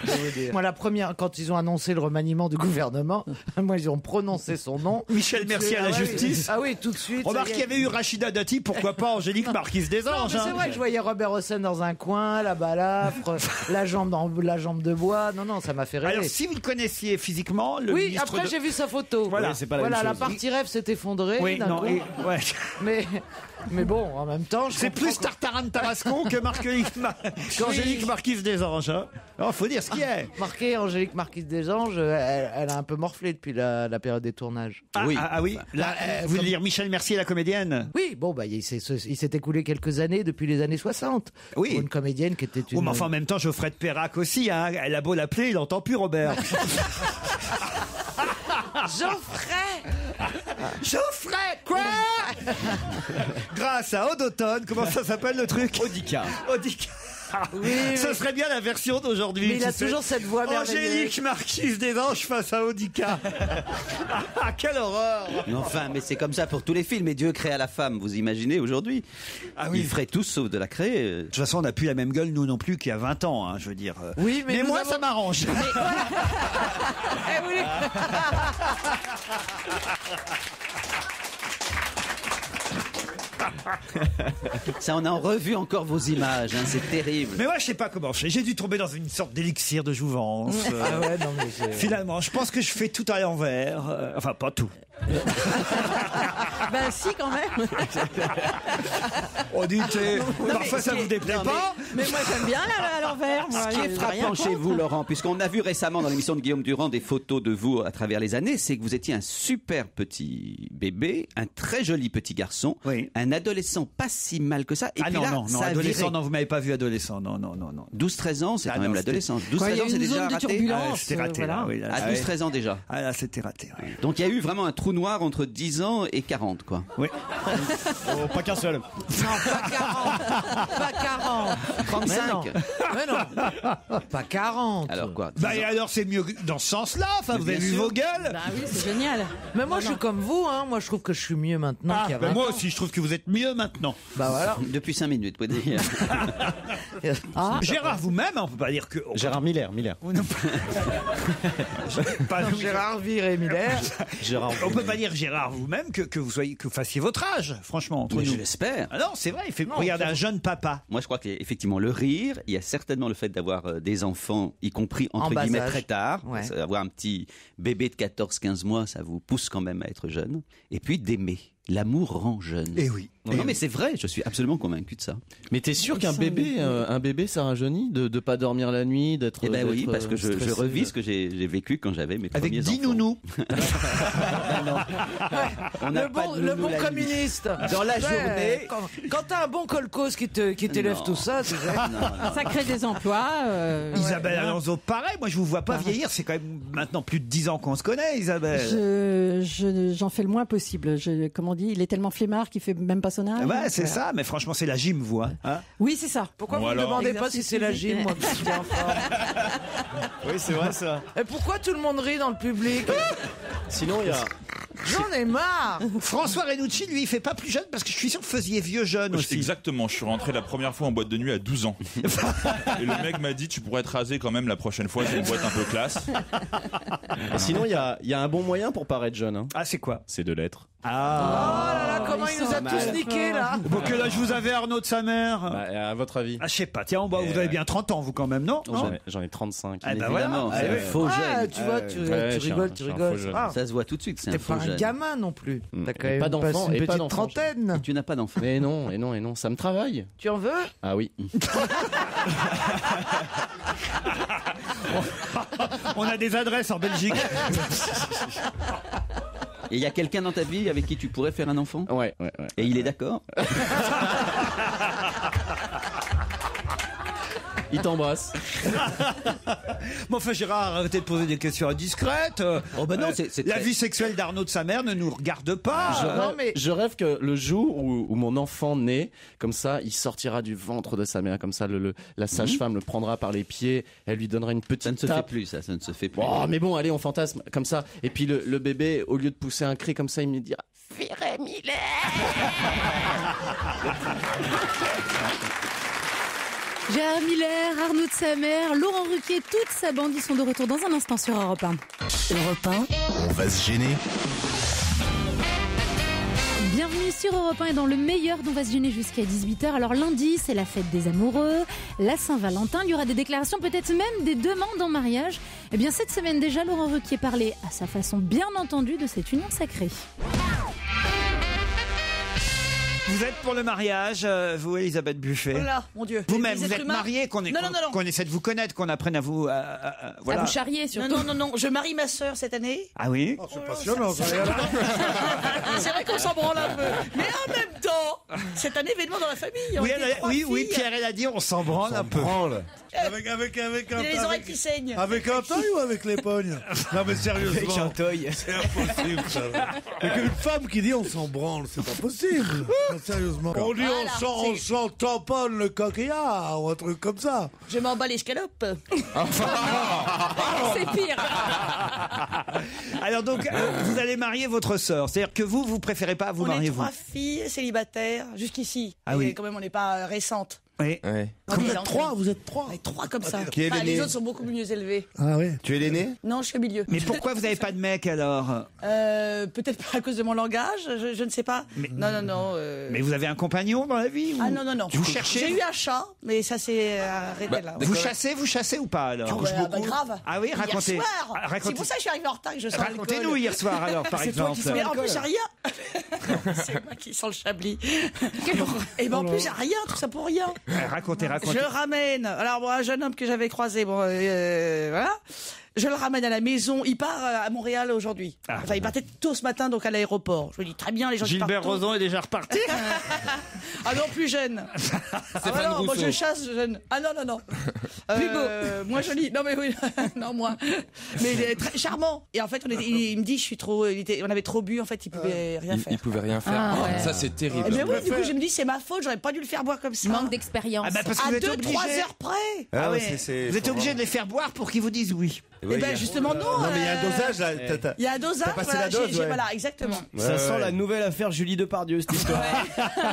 je veux dire. Moi, la première, quand ils ont annoncé le remaniement du gouvernement, moi, ils ont prononcé son nom. Michel Mercier à la Ah ouais, justice. Ah oui, tout de suite. Remarque ça qu'il y avait eu Rachida Dati, pourquoi pas Angélique Marquise des Non, Anges. mais c'est hein. vrai que je voyais Robert Hossein dans un coin, la balafre, la jambe de bois. Non, ça m'a fait rêver. Alors, si vous le connaissiez physiquement, le Oui, ministre après de- j'ai vu sa photo. Voilà. Oui, c'est pas la même la chose. partie rêve s'est effondrée Oui, d'un non, coup. ouais. Mais bon, en même temps, je C'est comprends plus Tartarin de Tarascon que qu'Angélique Marquise des Anges. Hein. Alors, faut dire ce qu'il y a. Marqué Angélique Marquise des Anges, elle a un peu morflé depuis la période des tournages. Ah oui. Là, vous voulez dire Michel Mercier, la comédienne? Oui, bon, bah, il s'est écoulé quelques années depuis les années 60. Oui. Pour une comédienne qui était une. Oh, mais enfin, en même temps, Geoffrey de Perrac aussi. Hein. Elle a beau l'appeler, il n'entend plus Robert. Geoffrey, quoi? Grâce à Eau d'automne, comment ça s'appelle le truc? Audica. Oui, Ce serait bien la version d'aujourd'hui. Mais il a tu sais. toujours cette voix merveilleuse. Angélique Marquise des Anges face à Audica. Ah, quelle horreur! Mais enfin, mais c'est comme ça pour tous les films. Et Dieu créa la femme, vous imaginez aujourd'hui? Ah oui. Ils feraient tous sauf de la créer. De toute façon, on n'a plus la même gueule, nous non plus, qu'il y a 20 ans, hein, je veux dire. Oui, mais nous moi, avons- ça m'arrange. Eh oui. Ça, on a revu encore vos images, hein, c'est terrible. Mais moi, je sais pas comment je fais. J'ai dû tomber dans une sorte d'élixir de jouvence. Ah ouais, non, mais Finalement, je pense que je fais tout à l'envers. Enfin, pas tout. Ben si, quand même. On dit, mais parfois ça ce qui vous est- déplaît non, pas. Mais moi, j'aime bien à l'envers. moi, Ce qui est j'ai rien frappant chez contre. vous, Laurent, puisqu'on a vu récemment dans l'émission de Guillaume Durand des photos de vous à travers les années, c'est que vous étiez un super petit bébé, un très joli petit garçon, un adolescent pas si mal que ça. Et Ah puis non, là, non, ça a adolescent, viré. non, vous m'avez pas vu adolescent, non. 12-13 ans, c'est Ah quand non, même c'était- l'adolescence. Quand 12-13 il y a ans, c'est une déjà zone de raté. turbulence, C'était raté, voilà. là, oui. Là, À 12-13 ans déjà. Ah là, c'était raté. Oui. Donc il y a eu vraiment un trou noir entre 10 ans et 40, quoi. Oui. Oh, pas qu'un seul. Non, pas 40. Pas 40. 35. Mais non. Pas 40. Alors quoi Bah, et alors, c'est mieux dans ce sens-là. Enfin, vous avez vu vos gueules. Bah oui, c'est génial. Mais moi, je suis comme vous, hein. Moi, je trouve que je suis mieux maintenant qu'il y a 20 moi ans. aussi, je trouve que vous êtes mieux maintenant. Bah voilà. Depuis 5 minutes, vous pouvez dire. Ah. Gérard, vous-même, on peut pas dire que. Gérard Miller. Pas nous. Gérard Viré Miller. On peut pas dire Gérard vous-même que vous fassiez votre âge, franchement, entre Mais nous. je l'espère. Ah non, c'est vrai. Regardez un jeune papa. Moi, je crois qu'effectivement, le rire, il y a certainement le fait d'avoir des enfants, y compris En entre bas guillemets âge. très tard. Ouais. Avoir un petit bébé de 14-15 mois, ça vous pousse quand même à être jeune. Et puis d'aimer. L'amour rend jeune. Eh oui. Non, mais c'est vrai, je suis absolument convaincu de ça. Mais t'es sûr qu'un bébé, ça rajeunit de pas dormir la nuit, d'être. Eh ben oui, d'être, parce que je stressé. revis ce que j'ai vécu quand j'avais mes Avec premiers 10 enfants. nounous. On n'a Le pas bon, de le nounou bon la nuit. communiste. Dans la Ouais, journée. Quand t'as un bon colcos qui t'élève Non. tout ça, tu sais. Ça crée des emplois. Isabelle voilà. Alonso, pareil. Moi, je vous vois pas vieillir. C'est quand même maintenant plus de 10 ans qu'on se connaît, Isabelle. J'en fais le moins possible. Comme on dit, il est tellement flemmard qu'il fait même pas son âge. Ouais, c'est Voilà. ça. Mais franchement, c'est la gym, vous. Hein. Oui, c'est ça. Pourquoi Bon, vous ne me alors. demandez pas si c'est la gym, moi, que je suis en forme Oui, c'est vrai ça. Et pourquoi tout le monde rit dans le public Sinon, il y a. J'en ai marre. François Renucci, lui, il fait pas plus jeune parce que je suis sûr que vous faisiez vieux jeune aussi. Exactement, je suis rentré la première fois en boîte de nuit à 12 ans. Et le mec m'a dit, tu pourrais te raser quand même la prochaine fois, c'est une boîte un peu classe. Et sinon, il y a un bon moyen pour paraître jeune. Hein. Ah, c'est quoi? C'est de l'être. Oh là là, comment il nous a tous niqués, là. Bon, quel âge vous avez, Arnaud de sa mère? Bah, à votre avis Ah, je sais pas. Tiens, vous avez bien 30 ans, vous, quand même, non? J'en ai 35. Ah, bah Évidemment, voilà. c'est un faux Ah, jeune. tu vois, tu Ouais, rigoles, je tu suis un rigoles. faux jeune. Ah, Ça se voit tout de suite, c'est t'es un faux pas un jeune. gamin non plus. T'as quand Et même pas d'enfant, passé une et pas petite d'enfant, trentaine. Tu n'as pas d'enfant. Mais non, ça me travaille. Tu en veux? Ah oui. On a des adresses en Belgique. Et il y a quelqu'un dans ta vie avec qui tu pourrais faire un enfant? Ouais. Et il est d'accord? Il t'embrasse. Bon, enfin, Gérard, arrêtez de poser des questions indiscrètes. Oh bah non, c'est la très- vie sexuelle d'Arnaud de sa mère ne nous regarde pas. Je rêve que le jour où mon enfant naît, comme ça, il sortira du ventre de sa mère, comme ça, la sage-femme le prendra par les pieds, elle lui donnera une petite Ça ne se fait tape. plus, ça ne se fait plus. Oh, mais bon, allez, on fantasme comme ça. Et puis le bébé, au lieu de pousser un cri comme ça, il me dira Viré Miller. Gérard Miller, Arnaud de sa mère, Laurent Ruquier, toute sa bande, ils sont de retour dans un instant sur Europe 1. Europe 1. On va se gêner. Bienvenue sur Europe 1 et dans le meilleur d'on va se gêner jusqu'à 18h. Alors lundi, c'est la fête des amoureux, la Saint-Valentin, il y aura des déclarations, peut-être même des demandes en mariage. Eh bien cette semaine déjà, Laurent Ruquier parlait à sa façon bien entendu de cette union sacrée. Vous êtes pour le mariage, vous, Elisabeth Buffet? Oh là, mon Dieu. Vous-même, Les vous êtres êtes humains. mariée, qu'on essaie de vous connaître, qu'on apprenne à vous... voilà. À vous charrier surtout. Non, je marie ma sœur cette année. Ah oui? C'est passionnant, ça. C'est vrai qu'on s'en branle un peu. Mais en même temps, c'est un événement dans la famille. Oui, Pierre, elle a dit, on s'en branle un peu. Avec un Il a les oreilles qui saignent. Avec un toy ou avec les pognes? Non mais sérieusement. Avec un toy. C'est impossible ça. Et qu'une femme qui dit on s'en branle, c'est pas possible. Non, sérieusement. On dit on s'en tamponne le coquillard ou un truc comme ça. Je m'en bats les scalopes. C'est pire. Alors donc, vous allez marier votre sœur. C'est-à-dire que vous préférez pas vous On marier est vous? 3 filles célibataires jusqu'ici. Ah Et oui. quand même, on n'est pas récentes. Oui. Vous êtes trois, vous êtes trois. On est 3 comme ça. Qui est Enfin, l'aîné les autres sont beaucoup mieux élevés. Ah oui. Tu es l'aîné? Non, je suis au milieu. Mais pourquoi vous n'avez pas de mec alors? Peut-être pas à cause de mon langage, je ne sais pas. Non. Mais vous avez un compagnon dans la vie ou... Ah non. Vous cherchez? J'ai eu un chat, mais ça s'est arrêté là. Vous chassez ou pas alors? Grave. Ah oui, racontez. Hier soir. Racontez. C'est pour ça que je suis arrivé en retard et que je sors Racontez-nous hier soir alors, par exemple. Mais en plus, j'ai rien. C'est moi qui sens le chablis. Et ben en plus, j'ai rien, tout ça pour rien. Racontez. Je le ramène. Alors, bon, un jeune homme que j'avais croisé, voilà. Je le ramène à la maison. Il part à Montréal aujourd'hui. Enfin, il partait tôt ce matin, donc à l'aéroport. Je me dis très bien, les gens qui Gilbert partent tôt. Rozon est déjà reparti. Ah non, plus jeune. Non, moi je chasse jeune. Ah non. Plus beau. Moins joli. Non mais oui, non moins. Mais il est très charmant. Et en fait, il me dit, on avait trop bu. En fait, il pouvait rien faire. Il pouvait rien faire. Ah, ouais. Ça, c'est terrible. Mais oui, du coup, je me dis, c'est ma faute. J'aurais pas dû le faire boire comme ça. Manque d'expérience. Parce que À vous êtes 2-3 obligé. heures près. Ah oui. c'est- Vous êtes obligé de les faire boire pour qu'ils vous disent oui. Eh ben justement non. Non, mais il y a un dosage là. Il y a un dosage. T'as passé Voilà, la dose, ouais. voilà, exactement. Ça sent la nouvelle affaire Julie Depardieu, cette histoire.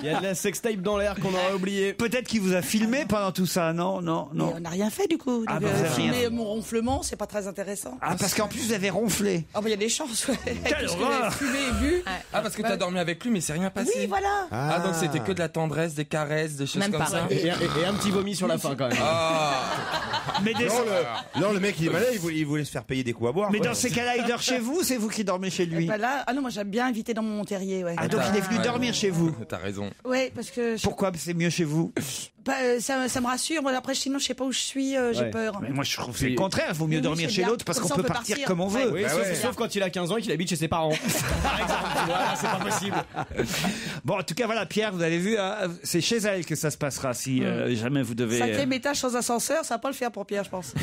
Il y a de la sextape dans l'air qu'on aurait oublié. Peut-être qu'il vous a filmé pendant tout ça, non. Mais on n'a rien fait du coup. Ah, Donc, bah, vous avez filmer rien. mon ronflement, c'est pas très intéressant. Ah, parce qu'en plus vous avez ronflé. Ah bah il y a des chances, ouais. Quelle Parce que horreur. j'ai fumé et bu. Ah, parce que t'as dormi avec lui, mais c'est rien passé. Oui, voilà. Ah, donc c'était que de la tendresse, des caresses, des choses Même comme pas. ça. Et un petit vomi sur la fin quand même. Mais, Non, le mec il est malade, il voulait se faire payer des coups à boire. mais quoi. dans ces cas-là, il dort chez vous, c'est vous qui dormez chez lui. Bah là, ah non, moi j'aime bien inviter dans mon terrier, ouais. Ah, donc il est venu dormir chez vous. T'as raison. Ouais, parce que Pourquoi c'est mieux chez vous? ça me rassure. Moi après, sinon je sais pas où je suis, j'ai peur. Mais moi je trouve que c'est le contraire, il vaut mieux Oui, dormir c'est chez bien. l'autre parce Comme qu'on ça, peut on peut partir partir. comme on veut. Oui, Bah ouais. sauf quand il a 15 ans et qu'il habite chez ses parents. Par exemple, tu vois, là, c'est pas possible. Bon, en tout cas, voilà, Pierre, vous avez vu, c'est chez elle que ça se passera si jamais vous devez. 5e étage sans ascenseur, ça va pas le faire pour Pierre, je pense.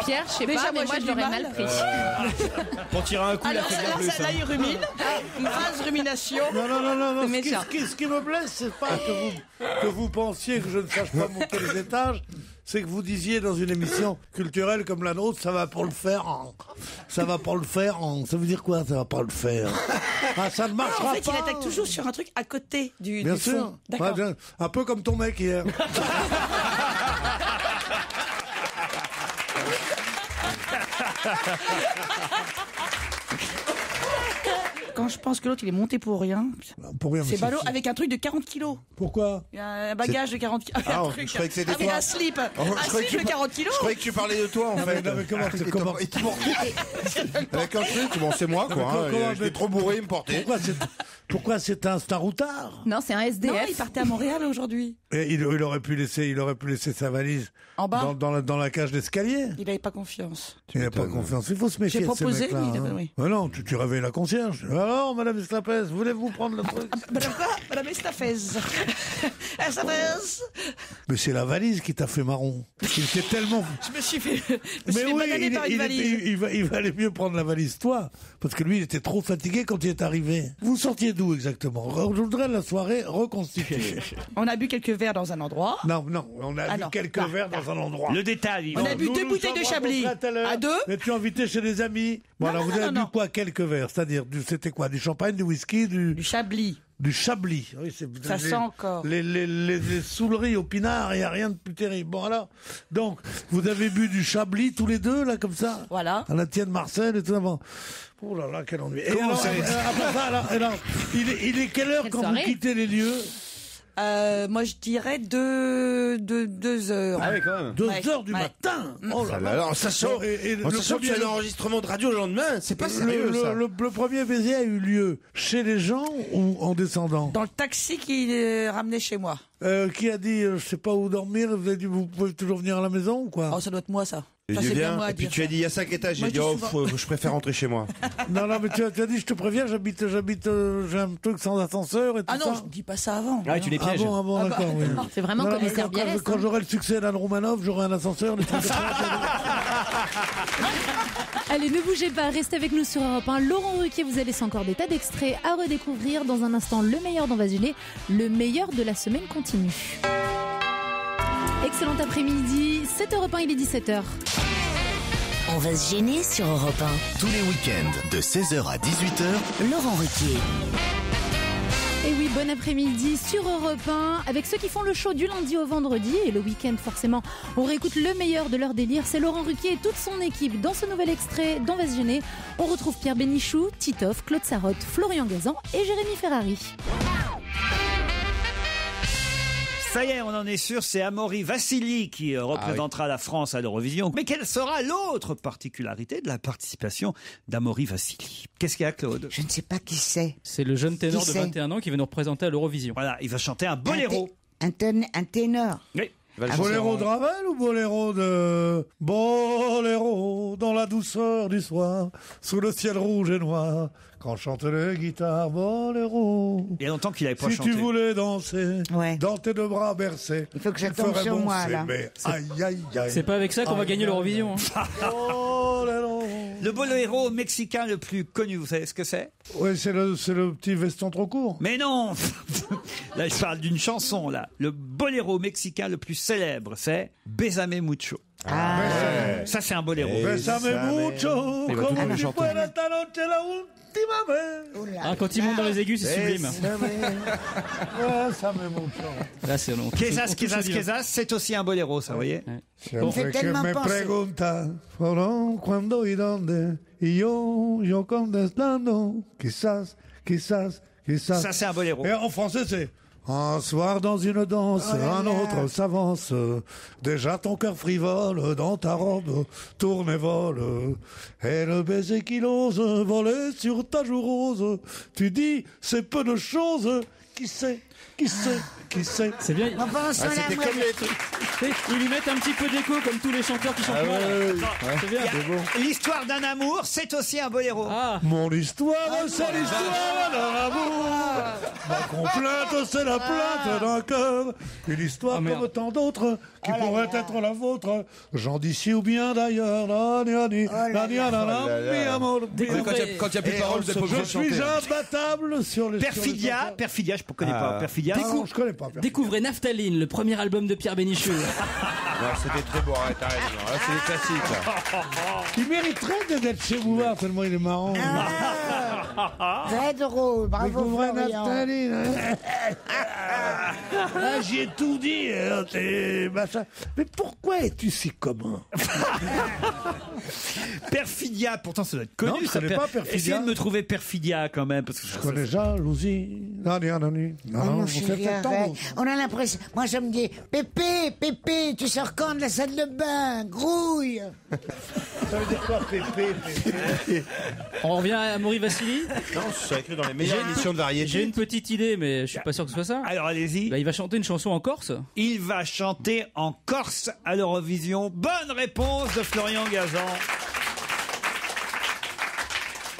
Pierre, je sais Déjà, pas, mais moi, moi j'ai je du l'aurais mal. mal pris. Pour tirer un coup, il a Alors fait bien là, plus. là, il rumine. Une phase rumination. Non. méchant. Ce qui me blesse, c'est pas que vous pensiez que je ne sache pas monter les étages. C'est que vous disiez dans une émission culturelle comme la nôtre, ça va pas le faire. Ça va pas le faire. Ça veut dire quoi, ça va pas le faire? Ah, ça ne marchera En fait, pas. il attaque toujours sur un truc à côté du Bien fond. sûr. D'accord. Ouais, bien. Un peu comme ton mec hier. Quand je pense que l'autre il est monté pour rien, Pour rien, mais c'est ballot fou. avec un truc de 40 kilos. Pourquoi? Il y a un bagage de 40 kilos. Ah, un je croyais que c'était avec toi. un slip. Oh, Un je croyais slip que de tu 40 kilos. Je croyais que tu parlais de toi en fait. Non, mais comment Il te portait. Avec un truc, bon, c'est moi Non, quoi. mais hein, comment- J'étais trop bourré, il me portait. Pourquoi c'est un staroutard? Non, c'est un Non, SDF. il partait à Montréal aujourd'hui. Et il aurait pu laisser sa valise En bas. dans la cage d'escalier. Il n'avait pas confiance. Tu n'as pas confiance. Il faut se méfier J'ai de ces proposé, mecs-là. mais il a hein. pas- oui. Ah non, tu réveilles la concierge. Alors, Non, Madame Estapez, voulez-vous prendre le truc? Madame quoi? Madame Estafez. Estafez. Mais c'est la valise qui t'a fait marron. Il était tellement... Je me suis fait bananer par une valise. Il valait mieux prendre la valise, toi, parce que lui, il était trop fatigué quand il est arrivé. Vous sortiez d'où exactement? Je voudrais la soirée reconstituée. On a bu quelques verres dans un endroit. Non, on a bu quelques verres dans un endroit. Le détail. On a bu 2 bouteilles de Chablis. À 2. Mais tu es invité chez des amis. Bon, alors vous avez bu quoi? Quelques verres. C'est-à-dire, c'était quoi? Du champagne, du whisky, du Chablis. Du Chablis. Oui, ça sent encore. Les souleries au pinard, il n'y a rien de plus terrible. Bon, alors, donc, vous avez bu du Chablis tous les deux, là, comme ça? Voilà. À la tienne Marcel et tout avant. Oh là là, quel ennui. Et alors, après ça, alors, il est quelle heure quand vous quittez les lieux? Moi, je dirais 2 heures. Ah oui, quand même. 2 heures du matin. Oh là là. Alors, sachant qu'il y a un enregistrement de radio le lendemain, c'est pas sérieux, ça. Le premier baiser a eu lieu chez les gens ou en descendant? Dans le taxi qui ramenait chez moi. Qui a dit, je sais pas où dormir, vous avez dit, vous pouvez toujours venir à la maison ou quoi? Oh, ça doit être moi, ça. Et puis tu as dit, il y a 5 étages, j'ai dit, je préfère rentrer chez moi. Non, mais tu as dit, je te préviens, j'habite, j'ai un truc sans ascenseur et tout ça. Ah non, je dis pas ça avant. Ah oui, tu les pièges. Ah bon, d'accord, oui. C'est vraiment commissaire Bialès. Quand j'aurai le succès d'Anne Romanoff, j'aurai un ascenseur, des trucs comme ça. Allez, ne bougez pas, restez avec nous sur Europe 1. Laurent Ruquier vous a laissé encore des tas d'extraits à redécouvrir. Dans un instant, le meilleur d'On va se gêner. Le meilleur de la semaine continue. Excellent après-midi, 7 Europe 1, il est 17h. On va se gêner sur Europe 1. Tous les week-ends, de 16h à 18h, Laurent Ruquier. Et oui, bon après-midi sur Europe 1 avec ceux qui font le show du lundi au vendredi et le week-end forcément. On réécoute le meilleur de leur délire. C'est Laurent Ruquier et toute son équipe dans ce nouvel extrait d'On va se gêner. On retrouve Pierre Bénichou, Titoff, Claude Sarraute, Florian Gazan et Jérémy Ferrari. Ça y est, on en est sûr, c'est Amaury Vassili qui représentera la France à l'Eurovision. Mais quelle sera l'autre particularité de la participation d'Amaury Vassili? Qu'est-ce qu'il y a, Claude? Je ne sais pas qui c'est. C'est le jeune ténor de 21 ans qui va nous représenter à l'Eurovision. Voilà, il va chanter un boléro. Un ténor. Oui. Boléro de Ravel ou boléro de... Boléro dans la douceur du soir, sous le ciel rouge et noir, quand chante les guitares, boléro. Il y a longtemps qu'il n'avait pas chanté. Si tu voulais danser, dans tes deux bras bercés, il faut que ça tombe sur moi, là. Aïe, aïe, aïe. C'est pas avec ça qu'on va gagner l'Eurovision. Le boléro mexicain le plus connu, vous savez ce que c'est? Oui, c'est le petit veston trop court. Mais non. Là, je parle d'une chanson, là. Le boléro mexicain le plus célèbre, c'est Bésame Mucho. Ah, ouais. Ça, c'est un boléro. Bésame Mucho, comme si fuera esta noche la última vez. Ah, quand il monte dans les aigus, c'est sublime. Bésame Mucho. Là, c'est long. Quesas, c'est aussi un boléro, ça, vous voyez? Siempre que me pregunta cuándo y dónde, y yo contestando, quizás. Ça, c'est un boléro. Et en français, c'est un soir dans une danse, un autre s'avance. Déjà ton cœur frivole dans ta robe tourne et vole. Et le baiser qu'il ose voler sur ta joue rose. Tu dis, c'est peu de choses. Qui sait? C'est bien. C'était comme les trucs. Ils lui mettent un petit peu d'écho comme tous les chanteurs qui chantent mal. C'est bien. L'histoire d'un amour, c'est aussi un boléro. Mon histoire, c'est l'histoire d'un amour. Ma complainte, c'est la plainte d'un cœur. Une histoire comme tant d'autres qui pourrait être la vôtre. Gens d'ici ou bien d'ailleurs. Quand il n'y a plus de paroles, vous êtes pas obligé de chanter. Je suis imbattable sur les... Perfidia, je ne connais pas. Perfidia. Non, je connais pas. Découvrez Naphtaline, le premier album de Pierre Bénichou. C'était très beau, arrête. Là, c'est des classiques. Il mériterait d'être chez Bouvard, tellement il est marrant. Très drôle, bravo Découvrez Florian. Naphtaline. J'y ai tout dit. Mais pourquoi es-tu si commun? Perfidia, pourtant ça doit être connu. Non, je ça connais pas Perfidia. Essayez de me trouver Perfidia quand même. Parce que je connais jalousie. Non, chéri, arrête. On a l'impression... Moi, je me dis, Pépé, tu sors quand de la salle de bain? Grouille. Ça veut dire quoi, Pépé? On revient à Amaury Vassili. Non, c'est écrit dans les meilleures émissions de variété. J'ai une petite idée, mais je suis pas sûr que ce soit ça. Alors, allez-y. Il va chanter une chanson en Corse. Il va chanter en Corse à l'Eurovision. Bonne réponse de Florian Gazan.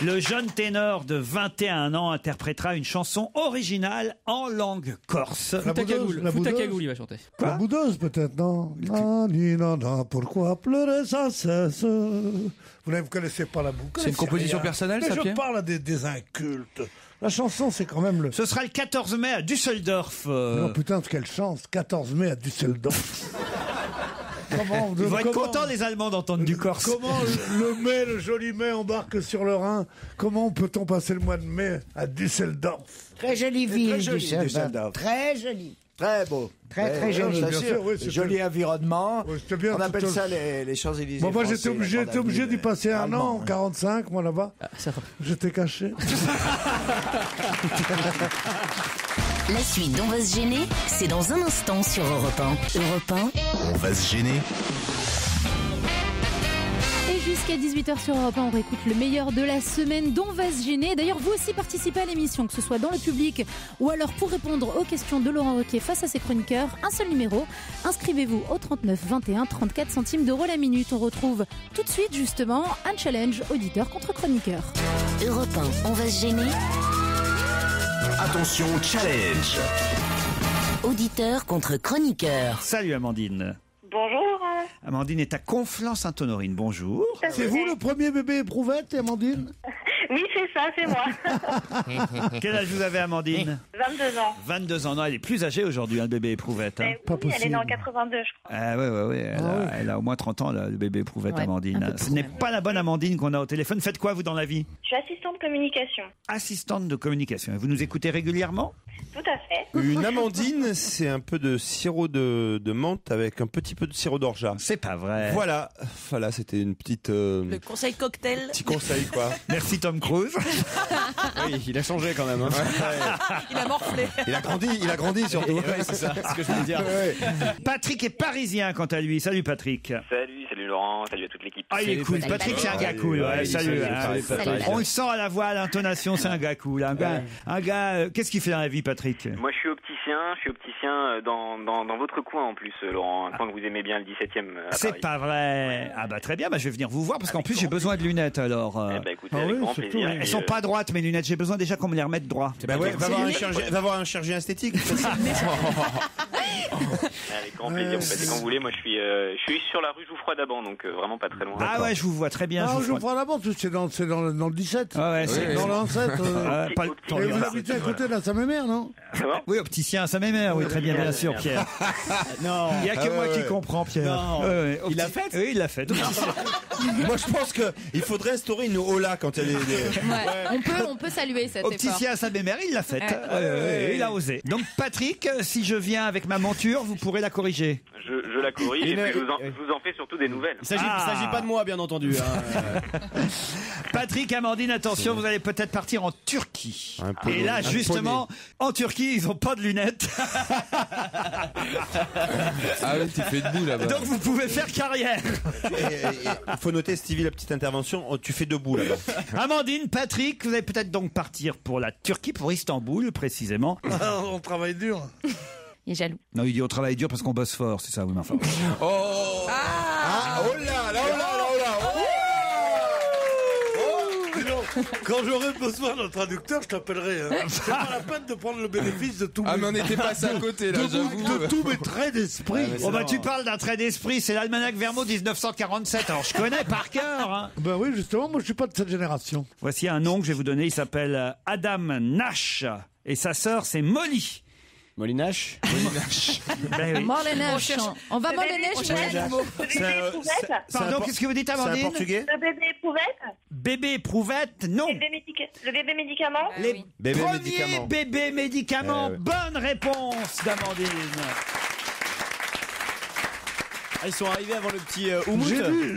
Le jeune ténor de 21 ans interprétera une chanson originale en langue corse. Foutakagoul, il va chanter. La boudeuse, peut-être, non? Non, pourquoi pleurer sans cesse? Vous ne connaissez pas la boucle. C'est une composition personnelle, mais ça, je Pierre parle à des incultes. La chanson, c'est quand même le... Ce sera le 14 mai à Düsseldorf. Non, putain, quelle chance. 14 mai à Düsseldorf. Ils vont être contents, les Allemands, d'entendre du corse. Comment le mai, le joli mai, embarque sur le Rhin? Comment peut-on passer le mois de mai à Düsseldorf? Très jolie ville, Très joli, Düsseldorf. Düsseldorf. Très jolie. Très beau. Très joli. bien sûr, oui, c'est Joli environnement. c'était bien, On appelle tout- ça les Champs-Élysées. Bon, moi, français, j'étais obligé d'y passer un an, en 45, moi, là-bas. J'étais caché. La suite d'On va se gêner, c'est dans un instant sur Europe 1. Europe 1. On va se gêner. Et jusqu'à 18h sur Europe 1, on réécoute le meilleur de la semaine dont on va se gêner. D'ailleurs, vous aussi participez à l'émission, que ce soit dans le public ou alors pour répondre aux questions de Laurent Ruquier face à ses chroniqueurs. Un seul numéro. Inscrivez-vous au 39 21, 34 centimes d'euros la minute. On retrouve tout de suite, justement, un challenge auditeur contre chroniqueur. Europe 1, on va se gêner. Attention, challenge. Auditeur contre chroniqueur. Salut Amandine. Bonjour. Amandine est à Conflans-Sainte-Honorine. Bonjour. C'est vous le premier bébé éprouvette, Amandine? Oui, c'est ça, c'est moi. Quel âge vous avez, Amandine? 22 ans. 22 ans. Non, elle est plus âgée aujourd'hui, le bébé éprouvette. Hein. Oui, elle est née en 82, je crois. Ah ouais. Elle a au moins 30 ans, là, le bébé éprouvette, Ouais, Amandine. Ce n'est pas la bonne Amandine qu'on a au téléphone. Faites quoi, vous, dans la vie? Je suis assistante de communication. Assistante de communication. Et vous nous écoutez régulièrement? Tout à fait. Une amandine, c'est un peu de sirop de menthe avec un petit peu de sirop d'orgeat. C'est pas vrai. Voilà, c'était une petite... Le conseil cocktail. Petit conseil, quoi. Merci Tom Cruise. Oui, il a changé quand même. Hein. Il a morflé. Il a grandi surtout. Ouais, c'est ça, c'est ce que je voulais dire. Patrick est parisien, quant à lui. Salut Patrick. Salut Laurent, salut à toute l'équipe. Ah, il est cool. Patrick, c'est un gars cool. Ouais, salut. On le sent à la voix, à l'intonation, c'est un gars cool. Un gars, qu'est-ce qu'il fait dans la vie, Patrick? Moi, je suis opticien dans votre coin en plus, Laurent. Un coin que vous aimez bien, le 17e. C'est pas vrai. Ah bah très bien, bah je vais venir vous voir parce qu'en plus j'ai besoin de lunettes alors. Écoutez, avec grand plaisir. Elles sont pas droites mes lunettes, j'ai besoin déjà qu'on me les remette droit. Bah ouais, va voir un chirurgien esthétique. Avec grand plaisir, vous passez quand vous voulez. Moi, je suis sur la rue Jouffroy d'Aban, donc vraiment pas très loin. Ah ouais, je vous vois très bien. Ah, je prends la bande, c'est dans le 17. Ah ouais, c'est dans l'ancêtre. Et vous habitez à côté de la Saint-Mémère, non? Oui, opticien à Saint-Mémère, oui, très bien sûr, Pierre. Non. Il y a que moi qui comprends, Pierre. Non. Il l'a fait? Oui, il l'a fait. Moi, je pense qu'il faudrait instaurer une hola quand elle est... On peut saluer cet Opticien à Saint-Mémère, il l'a fait. Il a osé. Donc Patrick, si je viens avec ma monture, vous pourrez la corriger. Je la corrige et puis je vous en fais surtout des nouvelles. Il s'agit pas de moi, bien entendu. Hein. Patrick, Amandine, attention, vous allez peut-être partir en Turquie. Et là, justement, en Turquie, ils ont pas de lunettes. Ah oui, tu fais debout là-bas. Donc vous pouvez faire carrière. Il faut noter, Stevie, la petite intervention. Tu fais debout là-bas. Amandine, Patrick, vous allez peut-être donc partir pour la Turquie, pour Istanbul précisément. On travaille dur. Il est jaloux. Non, il dit on travaille dur parce qu'on bosse fort, c'est ça, oui, mais enfin. Oh là. Quand j'aurai besoin d'un traducteur, je t'appellerai. C'est pas la peine de prendre le bénéfice de tout. Ah, mais on était passé à côté là, j'avoue. De tous mes traits d'esprit. Oh bah tu parles d'un trait d'esprit, c'est l'almanach Vermeau 1947. Alors je connais par cœur. Hein. Ben oui, justement, moi je suis pas de cette génération. Voici un nom que je vais vous donner. Il s'appelle Adam Nash et sa sœur c'est Molly. Molly Nash. Ben oui. Molenash. On va Molenash. Pardon, qu'est-ce que vous dites, Amandine? C'est un portugais? Le bébé éprouvette. Bébé éprouvette, non. Le bébé médicament. Les Bébé premiers médicaments. bébés médicaments. Bonne réponse d'Amandine. Ah, ils sont arrivés avant le petit Oumout.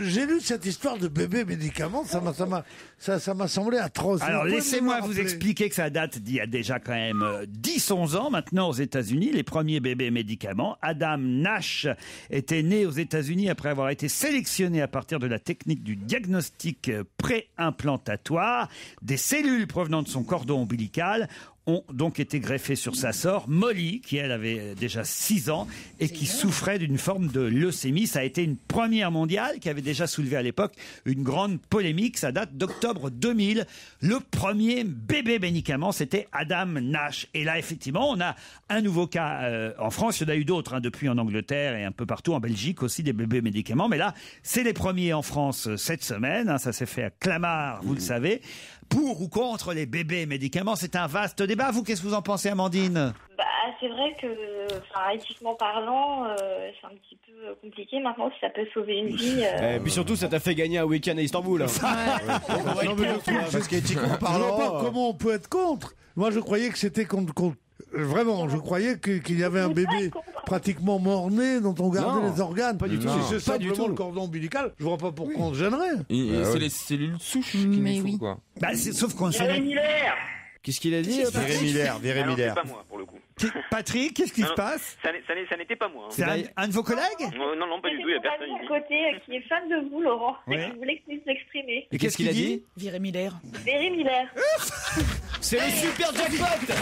J'ai lu cette histoire de bébé médicament, ça m'a semblé atroce. Alors Vous pouvez laissez-moi me vous rappeler expliquer que ça date d'il y a déjà quand même 10-11 ans maintenant aux États-Unis, les premiers bébés médicaments. Adam Nash était né aux États-Unis après avoir été sélectionné à partir de la technique du diagnostic préimplantatoire. Des cellules provenant de son cordon ombilical ont donc été greffés sur sa sœur, Molly, qui elle avait déjà 6 ans et qui souffrait d'une forme de leucémie. Ça a été une première mondiale qui avait déjà soulevé à l'époque une grande polémique. Ça date d'octobre 2000. Le premier bébé médicament, c'était Adam Nash. Et là, effectivement, on a un nouveau cas en France. Il y en a eu d'autres depuis en Angleterre et un peu partout, en Belgique aussi, des bébés médicaments. Mais là, c'est les premiers en France cette semaine. Ça s'est fait à Clamart, vous le savez. Pour ou contre les bébés médicaments, c'est un vaste débat. Vous, qu'est-ce que vous en pensez, Amandine ? C'est vrai que, éthiquement parlant, c'est un petit peu compliqué maintenant si ça peut sauver une vie. Et puis surtout, ça t'a fait gagner un week-end à Istanbul. Non, mais parce qu'éthiquement parlant, je vois pas comment on peut être contre. Moi, je croyais que c'était contre. Vraiment, je croyais qu'il y avait un bébé pratiquement mort-né dont on gardait les organes. Pas du tout. Si c'est simplement le cordon ombilical, je vois pas pourquoi on se gênerait. C'est les cellules souches qui nous font, quoi. Sauf qu'on se Qu'est-ce qu'il a dit Véry Miller. C'est pas moi, pour le coup. Patrick, qu'est-ce qui se passe ? Ça n'était pas moi. C'est un de vos collègues ? Non, pas du tout, il n'y a personne. À côté, qui est fan de vous, Laurent, et Ouais. qui voulait qu'il s'exprimer. Et qu'est-ce qu'il a dit ? Viré Miller. Véry Miller. C'est le super jackpot.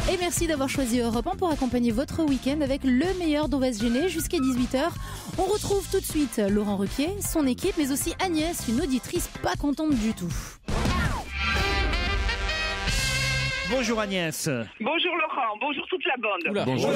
Et merci d'avoir choisi Europe 1 pour accompagner votre week-end avec le meilleur d'On va se gêner jusqu'à 18h. On retrouve tout de suite Laurent Ruquier, son équipe, mais aussi Agnès, une auditrice pas contente du tout. Bonjour Agnès. Bonjour Laurent, bonjour toute la bande. Oula. Bonjour.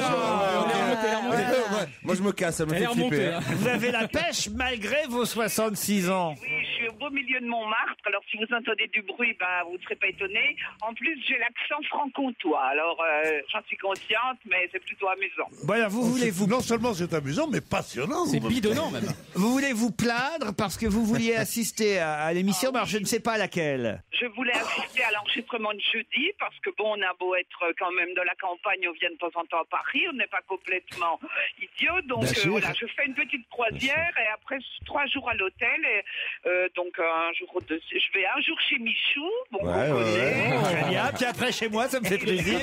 Moi je me casse, ça me fait flipper. Vous avez la pêche malgré vos 66 ans. Oui, je suis au beau milieu de Montmartre, alors si vous entendez du bruit, vous ne serez pas étonnés. En plus, j'ai l'accent franc-comtois, alors j'en suis consciente, mais c'est plutôt amusant. Voilà, Non seulement c'est amusant, mais passionnant. C'est bidonnant même. Vous voulez vous plaindre parce que vous vouliez assister à l'émission, mais alors je ne sais pas laquelle. Je voulais assister à l'enregistrement de jeudi, parce que bon, on a beau être quand même de la campagne, on vient de temps en temps à Paris, on n'est pas complètement idiot, donc voilà, je fais une petite croisière et après 3 jours à l'hôtel, et donc je vais un jour chez Michou, bon, Très bien, puis après chez moi, ça me fait plaisir.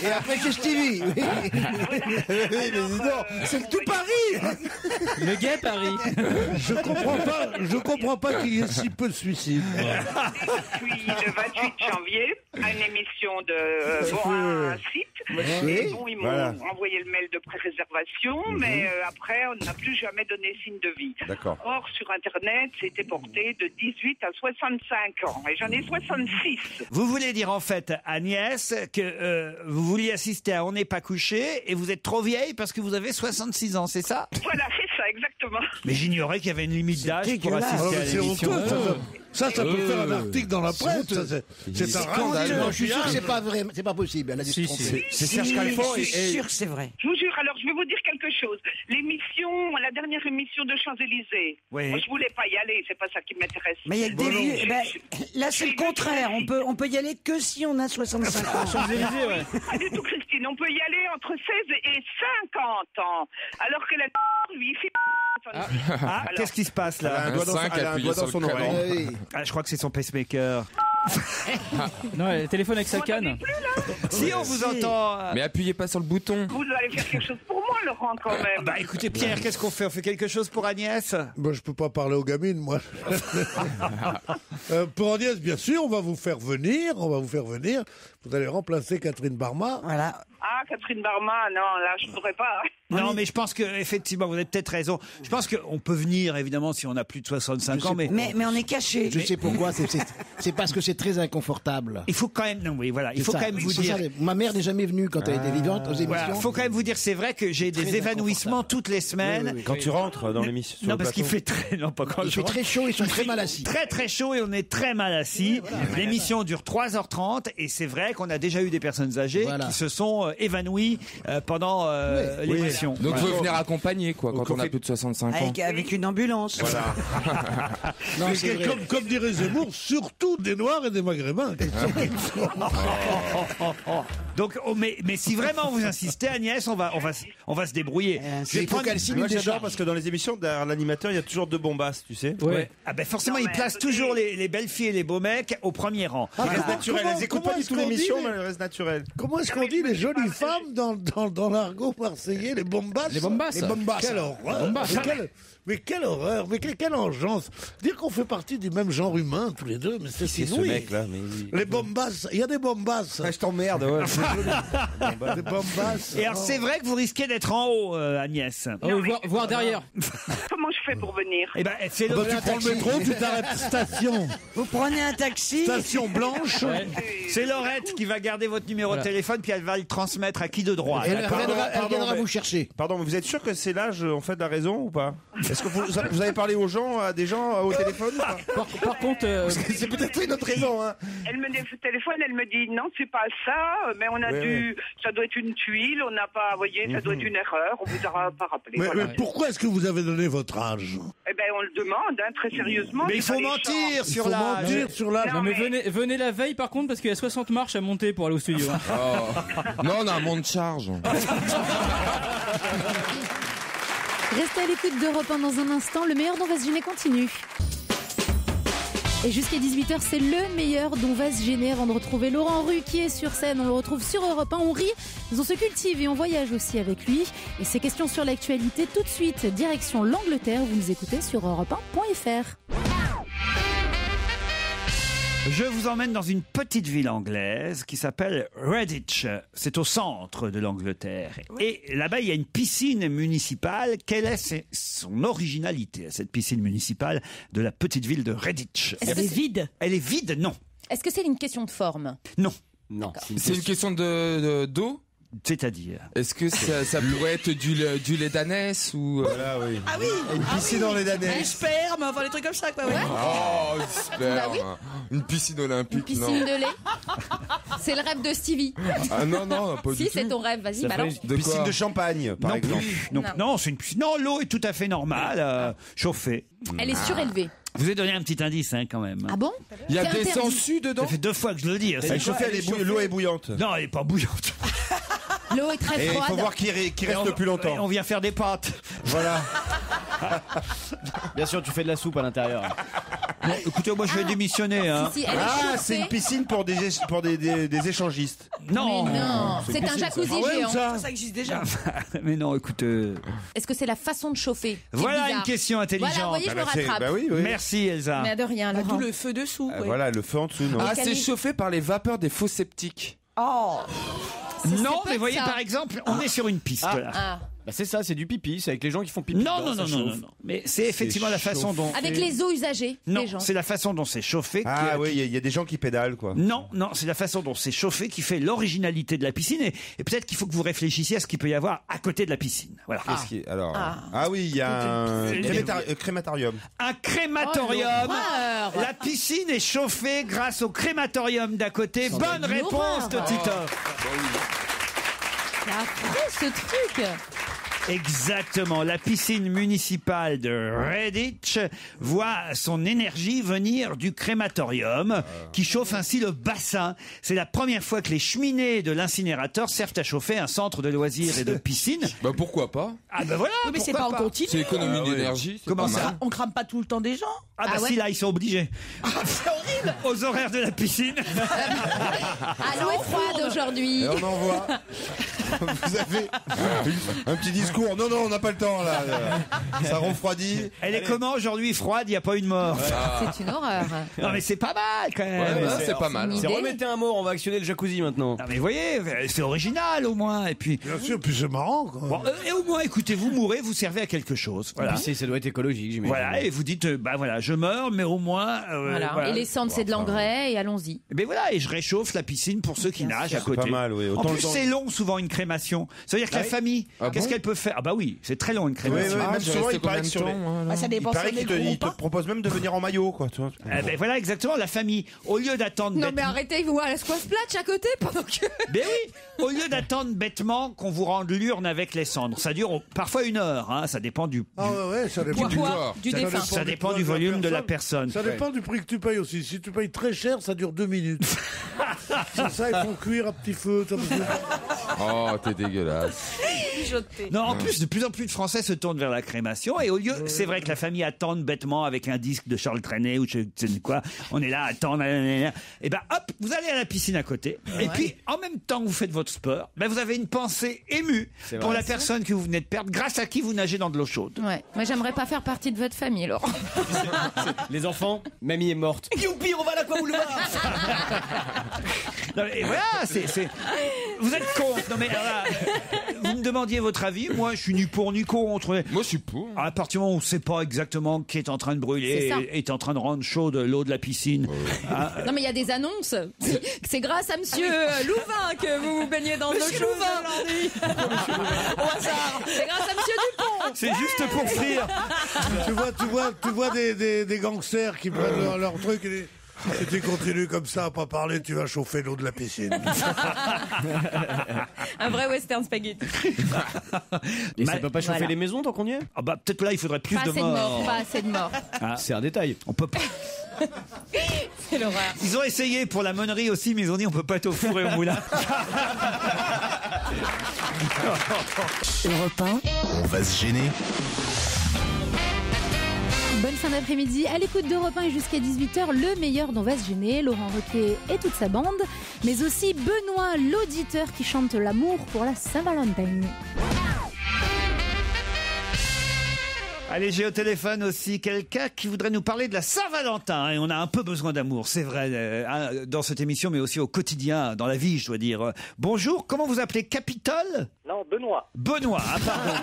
Et après chez Stevie. C'est tout Paris. Le gay Paris. Je comprends pas qu'il y ait si peu de suicides. Depuis le 28 janvier, à une émission de un site. Et bon, ils m'ont envoyé le mail de pré-réservation, mais après, on n'a plus jamais donné signe de vie. D'accord. Or, sur Internet, c'était porté de 18 à 65 ans. Et j'en ai 66. Vous voulez dire en fait, Agnès, que vous vouliez assister à On n'est pas couché et vous êtes trop vieille parce que vous avez 66 ans, c'est ça ? Voilà, c'est ça, exactement. Mais j'ignorais qu'il y avait une limite d'âge pour assister à C'est l'émission. honteux, ça peut faire un article dans la presse. C'est un scandale. Je suis sûr que c'est pas vrai, c'est pas possible. Elle a dû se tromper. C'est Serge Calfon. Je suis sûr que c'est vrai. Je vous jure, alors je vais vous dire quelque chose. La dernière émission de Champs-Élysées, Oui. moi je voulais pas y aller, c'est pas ça qui m'intéresse. Mais il y a que des vieux. Là, c'est le contraire. On peut y aller que si on a 65 ans. Champs-Élysées, ouais. Pas du tout, Christine. On peut y aller entre 16 et 50 ans. Alors que la lui, il fait... Alors, qu'est-ce qui se passe là ? Elle a un doigt dans son oreille. Je crois que c'est son pacemaker. Non, elle téléphone avec sa canne. Si on vous entend. Mais appuyez pas sur le bouton. Vous allez faire quelque chose pour moi, Laurent, quand même. Écoutez, Pierre, qu'est-ce qu'on fait ? On fait quelque chose pour Agnès ? Je peux pas parler aux gamines, moi. Pour Agnès, bien sûr, on va vous faire venir. Vous allez remplacer Catherine Barma. Voilà. Ah, Catherine Barma, non, là, je pourrais pas. Non, mais je pense que effectivement, vous avez peut-être raison. Je pense qu'on peut venir, évidemment, si on a plus de 65 ans, mais on est caché. Je sais pourquoi. C'est parce que c'est très inconfortable. il faut quand même. Non, oui, voilà. Il faut quand même vous dire. Ma mère n'est jamais venue quand elle était vivante aux émissions. Voilà, faut quand même vous dire, c'est vrai que j'ai des évanouissements toutes les semaines. Quand tu rentres dans l'émission. Non, parce qu'il fait très. Non, pas quand Il fait très chaud, ils sont très mal assis. Très très chaud et on est très mal assis. L'émission dure 3h30 et c'est vrai qu'on a déjà eu des personnes âgées qui se sont évanouies pendant l'émission. Donc vous venir accompagner quoi quand on a plus de 65 ans. Avec une ambulance. Voilà. Comme dirait Zemmour, surtout des Noirs et des Maghrébins. Donc, mais si vraiment vous insistez, Agnès, on va se débrouiller. Je vais prendre- Moi j'adore parce que dans les émissions derrière l'animateur il y a toujours deux bombasses, tu sais. Ouais. Ah ben forcément, il place toujours les belles filles et les beaux mecs au premier rang. Elles restent naturelles, elles écoutent pas comment du tout est-ce qu'on l'émission, dit, mais elles restent naturelles. Comment est-ce qu'on dit les jolies femmes dans l'argot marseillais, les bombasses? Les bombasses. Les bombasses. Quelle Les horreur. bombasses. Mais quelle horreur, mais quelle engeance. Dire qu'on fait partie du même genre humain, tous les deux, mais c'est C'est ce inouï. mec-là, mais... Les bombasses, il y a des bombasses. Ah, je t'emmerde, ouais. Des bombasses. Et alors, c'est vrai que vous risquez d'être en haut, Agnès. Voir derrière. Comment je fais pour venir? Eh ben, c'est Ah bah, tu prends le métro, tu t'arrêtes station. Vous prenez un taxi. Station Blanche. C'est Laurette qui va garder votre numéro de téléphone, puis elle va le transmettre à qui de droit. Elle viendra vous chercher. Pardon, mais vous êtes sûr que c'est l'âge en fait de la raison ou pas? Est-ce que vous avez parlé aux gens, à des gens au téléphone ou pas? Par contre, c'est peut-être une autre raison, hein. Elle me téléphone, elle me dit non, c'est pas ça, mais on a ça doit être une tuile, on n'a pas, vous voyez, ça doit être une erreur, on vous aura pas rappelé. Mais, Voilà. mais pourquoi est-ce que vous avez donné votre âge? Eh ben, on le demande, hein, très sérieusement. Mais il c'est faut pas les mentir gens. sur l'âge. Mentir sur l'âge. non, mais venez la veille par contre parce qu'il y a 60 marches à monter pour aller au studio. hein. Oh. Non, on a un monde de charge. Restez à l'écoute d'Europe 1 dans un instant. Le meilleur dont va se gêner continue. Et jusqu'à 18h, c'est le meilleur dont va se gêner avant de retrouver Laurent Ruquier sur scène. On le retrouve sur Europe 1. On rit, on se cultive et on voyage aussi avec lui. Et ces questions sur l'actualité, tout de suite, direction l'Angleterre. Vous nous écoutez sur europe1.fr. Je vous emmène dans une petite ville anglaise qui s'appelle Redditch. C'est au centre de l'Angleterre. Et là-bas, il y a une piscine municipale. Quelle est son originalité, cette piscine municipale de la petite ville de Redditch? Elle est vide. Elle est vide, non. Est-ce que c'est une question de forme? Non. Non. C'est une question d'eau. C'est-à-dire? Est-ce que ça pourrait être du lait d'ânesse ou Voilà, oui. Ah oui. Une piscine dans les Du damnés. sperme, enfin des trucs comme ça, quoi. Ouais. Oh, super. Bah oui. Une piscine olympique. Piscine non. de lait. C'est le rêve de Stevie. Ah non, pas du Si, tout. c'est ton rêve, vas-y, balance. De Piscine quoi de champagne, par Non exemple. plus. Non, c'est une piscine. Non, l'eau est tout à fait normale, chauffée. Elle est surélevée. Je vous ai donné un petit indice, quand même. Ah bon? Il y a C'est des interdit. sangsues dedans. Ça fait 2 fois que je le dis. Elle est chauffée, l'eau est bouillante. Non, elle est pas bouillante. L'eau est très Et il froide. faut voir qui reste le plus longtemps. On vient faire des pâtes. Voilà. Bien sûr, tu fais de la soupe à l'intérieur. Bon, écoutez, moi je vais démissionner. Hein. Si, elle est Ah, chauffée. c'est une piscine pour des échangistes. Non. Mais non, c'est un jacuzzi géant. Ça existe déjà. Mais non, écoute. Est-ce que c'est la façon de chauffer? C'est Voilà bizarre. une question intelligente. Voilà, vous voyez, je me rattrape. Bah oui. Merci Elsa. Mais de rien, Laurent. D'où le feu dessous. ouais. Voilà, le feu en dessous, non? Ah, c'est chauffé par les vapeurs des faux sceptiques. Oh. Non, peut mais être voyez ça. par exemple, on est sur une piste là. Ah. Bah c'est ça, c'est du pipi, c'est avec les gens qui font pipi. Non, dedans, non, ça non, non, chauffe. non. Mais c'est effectivement la façon dont. Avec les eaux usagées Non, des gens. c'est la façon dont c'est chauffé. Ah oui, il y a des gens qui pédalent, quoi. Non, c'est la façon dont c'est chauffé qui fait l'originalité de la piscine. Et peut-être qu'il faut que vous réfléchissiez à ce qu'il peut y avoir à côté de la piscine. Voilà. Qu'est-ce qui alors Ah oui, il y a un crématorium. Un crématorium. Oh, l'horreur. La piscine est chauffée grâce au crématorium d'à côté. Bonne réponse de Titoff. C'est affreux ce truc. Exactement. La piscine municipale de Redditch voit son énergie venir du crématorium qui chauffe ainsi le bassin. C'est la première fois que les cheminées de l'incinérateur servent à chauffer un centre de loisirs et de piscine. Bah pourquoi pas? Ah ben voilà. Oui, mais c'est pas en continu. C'est économie d'énergie. c'est Comment pas ça mal. On crame pas tout le temps des gens. Ah bah Ah ouais. si, là ils sont obligés. C'est horrible. Aux horaires de la piscine. Ah, l'eau est froide aujourd'hui. Et on envoie. Vous avez un petit discours. Non, on n'a pas le temps là. Ça refroidit. Elle est comment aujourd'hui? Froide, il n'y a pas une mort. C'est une horreur. Non mais c'est pas mal quand même. Ouais, c'est pas mal. une C'est idée. remettez un mort, on va actionner le jacuzzi maintenant. Non mais vous voyez, c'est original au moins. Et puis, Bien sûr, puis c'est marrant. Quoi. bon, et au moins, écoutez, vous mourrez, vous servez à quelque chose. Voilà. Puis ça doit être écologique, j'imagine. Voilà, et vous dites, bah voilà, je meurs, mais au moins. Voilà. Et les cendres, c'est de l'engrais et allons-y. Mais voilà, et je réchauffe la piscine pour ceux qui nagent à C'est côté. pas mal, oui. En Autant plus, le temps- c'est long souvent une crémation. Ça veut dire que la famille, qu'est-ce qu'elle peut faire? Ah bah oui, c'est très long une Oui, crémation. même souvent, il paraît que sur les... Ça dépend il paraît si on est qu'il gros ou te pas. propose même de venir en maillot, quoi. Tu vois. Ben voilà, exactement, la famille, au lieu d'attendre Non mais bêtement- arrêtez, vous voir la squash platch à côté pendant que... Ben oui, au lieu d'attendre bêtement qu'on vous rende l'urne avec les cendres, ça dure parfois 1 heure, hein, ça dépend du... Ah ouais, ça dépend du corps. Ça dépend du volume de la personne. Ça dépend du prix que tu payes aussi. Si tu payes très cher, ça dure 2 minutes. C'est ça, ils font cuire à petit feu. Oh, t'es dégueulasse. Non, en plus, de plus en plus de Français se tournent vers la crémation et au lieu, c'est vrai que la famille attend bêtement avec un disque de Charles Trenet ou je ne sais quoi, on est là à attendre, et ben hop, vous allez à la piscine à côté et puis en même temps que vous faites votre sport, ben vous avez une pensée émue C'est pour vrai. la personne que vous venez de perdre, grâce à qui vous nagez dans de l'eau chaude. Ouais, moi j'aimerais pas faire partie de votre famille, Laurent. Les enfants, mamie est morte. Youpi, on va à l'Aquaboulevard. Non, mais voilà, vous êtes contre. Non mais voilà, vous me demandiez votre avis. Moi, je suis ni pour ni contre. Moi, je suis pour. À partir du moment où on ne sait pas exactement qui est en train de brûler C'est ça. et est en train de rendre chaude l'eau de la piscine. Ah, Non mais il y a des annonces. C'est grâce à Monsieur Louvain que vous vous baignez dans l'eau Monsieur chaude. Louvain. Au hasard. C'est grâce à Monsieur Dupont. c'est juste pour frire. tu vois des gangsters qui prennent leur truc et disent, si tu continues comme ça à pas parler, tu vas chauffer l'eau de la piscine. Un vrai western spaghetti. Et ça peut pas chauffer Voilà. les maisons tant qu'on y est? Ah bah peut-être là, il faudrait plus Pas de assez de morts. morts, pas assez de morts. Ah, C'est un détail. on peut pas. C'est l'horreur. Ils ont essayé pour la monnerie aussi, mais ils ont dit on peut pas être au four et au moulin. Europe 1, On va se gêner. Bonne fin d'après-midi à l'écoute d'Europe 1 et jusqu'à 18h, le meilleur dont va se gêner, Laurent Ruquier et toute sa bande, mais aussi Benoît, l'auditeur qui chante l'amour pour la Saint-Valentin. Allez, j'ai au téléphone aussi quelqu'un qui voudrait nous parler de la Saint-Valentin. Et on a un peu besoin d'amour, c'est vrai, dans cette émission, mais aussi au quotidien, dans la vie, je dois dire. Bonjour, comment vous appelez? Capitole? Non, Benoît. Benoît, ah, pardon.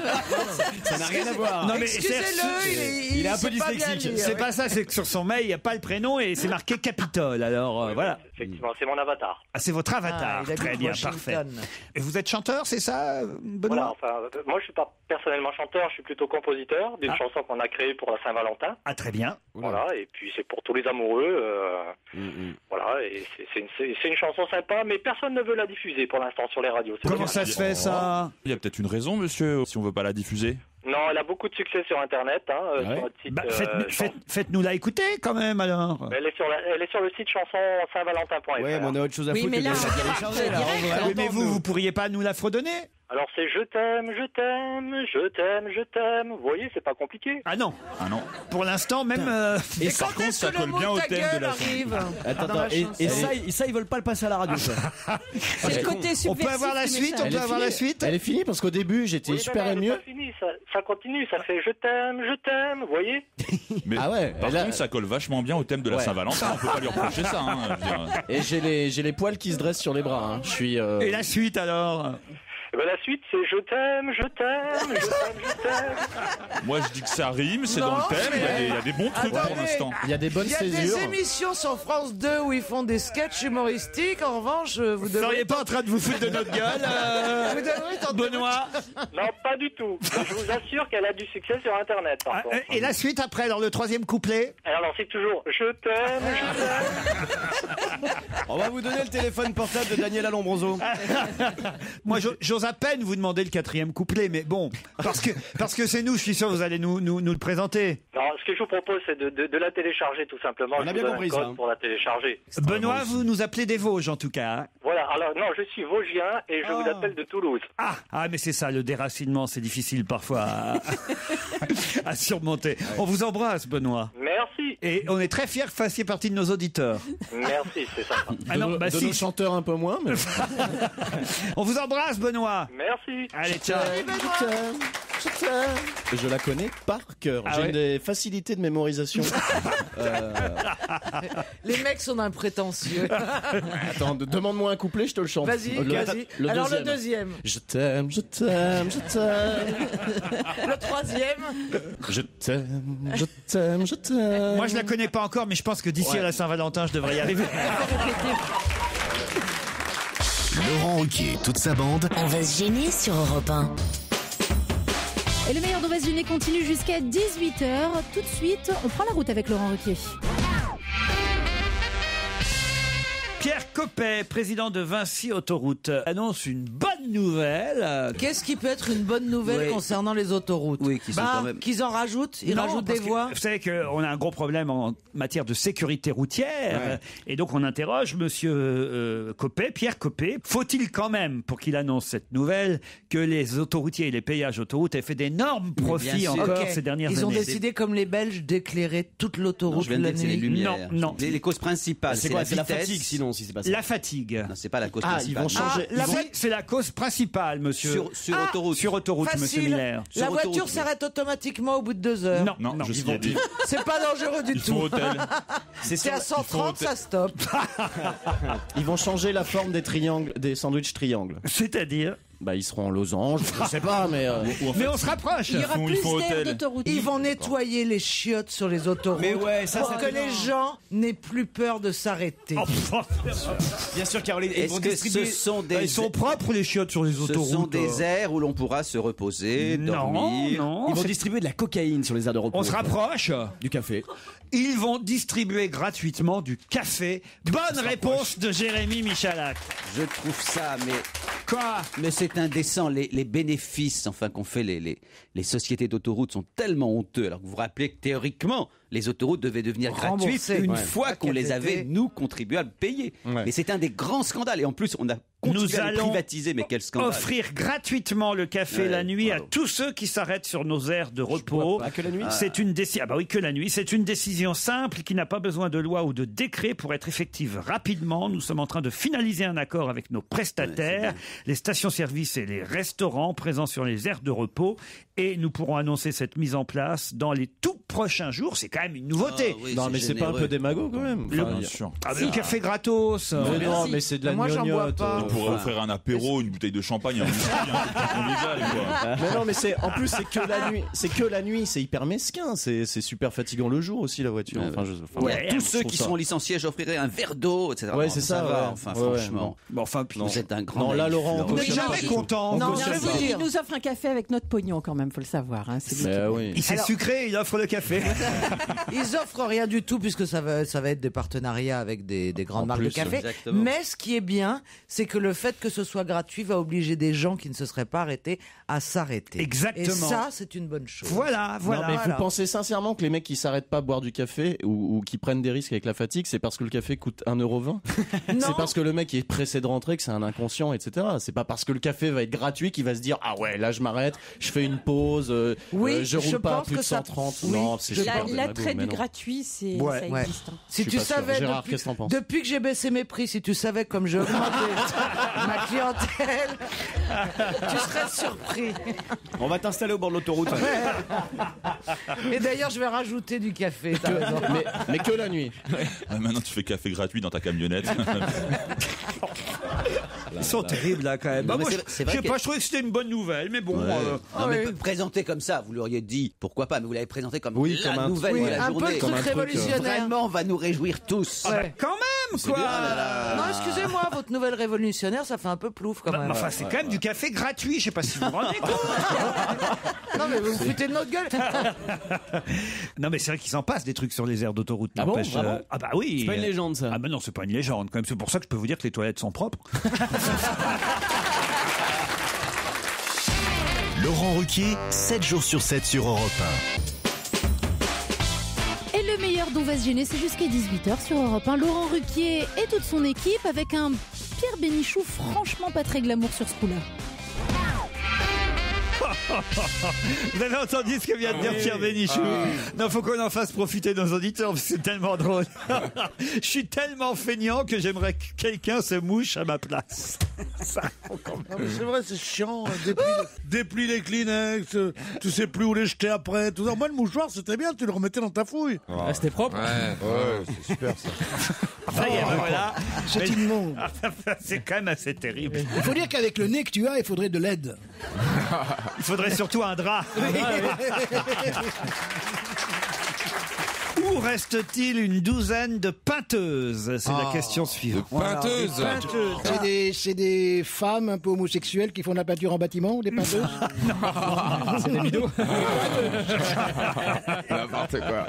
Ça n'a rien à voir. Non, mais Excusez-le, il est un peu sait pas bien dyslexique. lire, c'est ouais. pas ça, c'est que sur son mail, il n'y a pas le prénom et c'est marqué Capitole. Alors, voilà. Effectivement, c'est mon avatar. Ah, c'est votre avatar. il habite Très bien, Washington. parfait. Et vous êtes chanteur, c'est ça, Benoît? Voilà, enfin, moi je suis pas personnellement chanteur, je suis plutôt compositeur d'une chanson qu'on a créée pour la Saint-Valentin. Ah, très bien. Voilà, et puis c'est pour tous les amoureux. Voilà, et c'est une chanson sympa, mais personne ne veut la diffuser pour l'instant sur les radios. C'est Comment dommage. ça se fait, ça? Il y a peut-être une raison, monsieur, si on veut pas la diffuser. Non, elle a beaucoup de succès sur Internet, sur notre site. Bah, faites-nous la écouter quand même, alors. Elle est sur le site chansonsaintvalentin.fr. Ouais, mais on a autre chose à foutre que de la télécharger, là. Oui, mais vous pourriez pas nous la fredonner? Alors c'est je t'aime, je t'aime, je t'aime, je t'aime. Vous voyez, c'est pas compliqué. Ah non. Ah non. Pour l'instant, même. Et par quand contre, est-ce ça que colle le mot bien au ta thème de gueule la arrive Attends, dans la et chanson ça, ils veulent pas le passer à la radio, ça. C'est le côté subversif. On peut avoir la du suite? message. On peut avoir la suite? Elle est finie parce qu'au début, j'étais Oui, super elle est ému. pas finie, ça continue, ça fait je t'aime, vous voyez. Mais Ah ouais, par là- contre, ça colle vachement bien au thème de la Ouais. Saint-Valentin. On peut pas lui reprocher ça. Hein, je veux dire. Et j'ai les poils qui se dressent sur les bras. Hein. Je suis. Et la suite, alors? Eh ben, la suite, c'est je t'aime, je t'aime, je t'aime, je t'aime. Moi, je dis que ça rime, c'est Non, dans le thème. mais- Il y a des bons trucs pour Attendez. l'instant. Il y a des bonnes Il y a césures. des émissions sur France 2 où ils font des sketchs humoristiques. En revanche, vous Vous devriez seriez pas en train de vous foutre de notre gueule, Vous devriez tenter Benoît? Non, pas du tout. Je vous assure qu'elle a du succès sur Internet, par contre. Et la suite après, alors le troisième couplet? Alors, c'est toujours je t'aime, je t'aime. On va vous donner le téléphone portable de Daniela Lombroso. Moi, j'ose à peine vous demander le quatrième couplet, mais bon, parce que c'est nous, je suis sûr, vous allez nous le présenter. Non, ce que je vous propose, c'est de la télécharger, tout simplement. On a Je bien vous donne compris un code ça. pour la télécharger. Benoît, vous nous appelez des Vosges, en tout cas. Hein. Voilà, alors, non, je suis Vosgien et je vous appelle de Toulouse. Ah, mais c'est ça, le déracinement, c'est difficile parfois à surmonter. On vous embrasse, Benoît. Merci. Et on est très fiers que vous fassiez partie de nos auditeurs. Merci, c'est ça. Ah non, bah de si. nos chanteurs un peu moins. Mais... On vous embrasse, Benoît. Merci. Allez, ciao. Je la connais par cœur. Ah J'ai ouais des facilités de mémorisation. Les mecs sont imprétentieux. Attends, demande-moi un couplet, je te le chante. Vas-y, vas-y. Alors le deuxième. Je t'aime, je t'aime, je t'aime. Le troisième. Je t'aime, je t'aime, je t'aime. Moi, je la connais pas encore, mais je pense que d'ici à la Saint-Valentin, je devrais y arriver. Laurent Ruquier et toute sa bande. On va se gêner sur Europe 1. Et le meilleur d'On va se gêner continue jusqu'à 18h. Tout de suite, on prend la route avec Laurent Ruquier. Pierre Coppet, président de Vinci Autoroute, annonce une bonne nouvelle. Qu'est-ce qui peut être une bonne nouvelle concernant les autoroutes? Oui, qui sont quand même... Qu'ils en rajoutent? Ils Non, rajoutent parce des que voies? Vous savez qu'on a un gros problème en matière de sécurité routière. Et donc on interroge monsieur Coppet, Pierre Coppet. Faut-il quand même, pour qu'il annonce cette nouvelle, que les autoroutiers et les péages autoroutes aient fait d'énormes profits encore ces dernières années? Ils ont décidé, comme les Belges, d'éclairer toute l'autoroute Je viens de dire la que c'est les nuit. lumières. Non. Les causes principales, C'est quoi? C'est la vitesse. fatigue, sinon, si c'est pas ça. La fatigue. Non, c'est pas la cause Ah, principale. ils vont changer. C'est la cause principale, monsieur. Sur autoroute. Sur autoroute, monsieur Facile. Miller. La Sur voiture autoroute, s'arrête automatiquement au bout de 2 heures. Non. Je suis dit. C'est pas dangereux du Ils tout. font hôtel. C'est à 130, ça stoppe. Ils vont changer la forme des triangles, des sandwichs triangles. C'est-à-dire Bah, ils seront en losange, je sais pas, mais. Mais on se rapproche. Il y aura Ils plus font d'aires hôtel. d'autoroute. Ils vont nettoyer les chiottes sur les autoroutes Mais ouais, ça, pour ça que fait les gens n'aient plus peur de s'arrêter. Bien sûr, Caroline. Ils Est-ce vont que distribuer. ce sont des... Ils sont propres les chiottes sur les Ce autoroutes. sont des aires où l'on pourra se reposer, dormir. Non. Ils vont distribuer de la cocaïne sur les aires de repos. On se rapproche. Du café. Ils vont distribuer gratuitement du café. Bonne réponse de Jérémy Michalak. Je trouve ça, mais... Quoi? Mais c'est indécent. Les bénéfices qu'ont fait les sociétés d'autoroutes sont tellement honteux. Alors que vous vous rappelez que théoriquement, les autoroutes devaient devenir gratuites Remboursées. une Ouais. fois qu'on les avait, nous, contribuables, payées. Ouais. Mais c'est un des grands scandales. Et en plus, on a continué Nous à les allons privatiser. Mais quel scandale. offrir gratuitement le café Ouais, la nuit à bravo. tous ceux qui s'arrêtent sur nos aires de repos. Pas que la nuit. C'est une décision. Ah bah oui, que la nuit. C'est une décision simple qui n'a pas besoin de loi ou de décret pour être effective rapidement. Nous sommes en train de finaliser un accord avec nos prestataires, les stations-service et les restaurants présents sur les aires de repos. Et nous pourrons annoncer cette mise en place dans les tout prochains jours. C'est quand même une nouveauté. Oui, Non, mais c'est pas un peu démago quand même. Enfin, Bien sûr. Ah, mais le café gratos. Mais non, mais c'est de la Moi, j'en bois gnognotte. pas. On pourrait offrir un apéro, une bouteille de champagne, un whisky, un truc convivial, quoi. Mais non, mais en plus c'est que la nuit. C'est que la nuit, c'est hyper mesquin. C'est super fatigant le jour aussi la voiture. Enfin, Ouais, tous je ceux trouve qui ça. seront licenciés, j'offrirai un verre d'eau, etc. Ouais, Bon, c'est ça, va, ouais. enfin, Ouais, franchement. Bon, enfin, puis Vous êtes un grand Non, là, naïf, Laurent, on n'est cautionne jamais pas. content. Non, on je cautionne vais vous pas. dire. Il nous offre un café avec notre pognon quand même, faut le savoir. Hein. C'est lui Mais qui- oui. Il s'est sucré, il offre le café. Ils offrent rien du tout puisque ça va être des partenariats avec des grandes En marques plus, de café. exactement. Mais ce qui est bien, c'est que le fait que ce soit gratuit va obliger des gens qui ne se seraient pas arrêtés à s'arrêter. Exactement. Et ça, c'est une bonne chose. Voilà. Non, mais Voilà. vous pensez sincèrement que les mecs qui s'arrêtent pas à boire du café ou qui prennent des risques avec la fatigue, c'est parce que le café coûte 1,20 €? C'est parce que le mec est pressé de rentrer, que c'est un inconscient, etc. C'est pas parce que le café va être gratuit qu'il va se dire ah ouais, là je m'arrête, je fais une pause, Oui, je roule je pas à pense plus de que ça- 130. oui, Non, c'est je super pense- démago, L'attrait mais du non. gratuit, ça Ouais. existe. hein. Si Je tu suis pas sûr. savais, Gérard, qu'est-ce que t'en penses depuis que j'ai baissé mes prix, si tu savais comme j'ai augmenté ma clientèle, tu serais surpris. On va t'installer au bord de l'autoroute. Et d'ailleurs, je vais rajouter du café. t'as raison. Mais que la nuit. Ah, maintenant, tu fais café gratuit dans ta camionnette. Ils sont terribles là quand même. Non, Bah, mais moi, c'est je vrai sais que- pas, je trouvais que c'était une bonne nouvelle, mais bon. Ouais. Non, mais oui. présenté comme ça, vous l'auriez dit, pourquoi pas, mais vous l'avez présenté comme Oui, la comme un nouvelle truc- de la un peu journée. le Comme truc un truc, révolutionnaire. Vraiment, on va nous réjouir tous. Ah bah, quand même, quoi. Non, excusez-moi, votre nouvelle révolutionnaire, ça fait un peu plouf quand Bah, même. enfin, c'est quand même du café gratuit. Je sais pas si vous vous rendez compte. Non, mais vous vous foutez de notre gueule. Non, mais c'est vrai qu'ils s'en passent des trucs sur les aires d'autoroute. Ah bon, n'empêche, vraiment ah bah oui. C'est pas une légende, ça. Ah bah non, c'est pas une légende quand même. C'est pour ça que je peux vous dire que les toilettes sont propres. Laurent Ruquier, 7 jours sur 7 sur Europe Et le meilleur d'On va se gêner, c'est jusqu'à 18h sur Europe 1. Laurent Ruquier et toute son équipe avec un Pierre Bénichou franchement pas très glamour sur ce coup-là. Vous avez entendu ce que vient de dire Pierre Bénichou? Non, faut qu'on en fasse profiter nos auditeurs parce que c'est tellement drôle. Je suis tellement feignant que j'aimerais que quelqu'un se mouche à ma place. Ça, quand même. Non, mais c'est vrai, c'est chiant. Déplie les Kleenex, tu sais plus où les jeter après. Tout ça. Moi, le mouchoir, c'était bien, tu le remettais dans ta fouille. Ah, c'était propre. Ouais, c'est super ça. Ça y est, voilà. C'est immonde. C'est quand même assez terrible. Il faut dire qu'avec le nez que tu as, il faudrait de l'aide. Il faudrait surtout un drap. Où reste-t-il une douzaine de peinteuses? C'est la question suivante. Peinteuses. C'est des femmes un peu homosexuelles qui font de la peinture en bâtiment, des peinteuses. C'est des midos. N'importe quoi.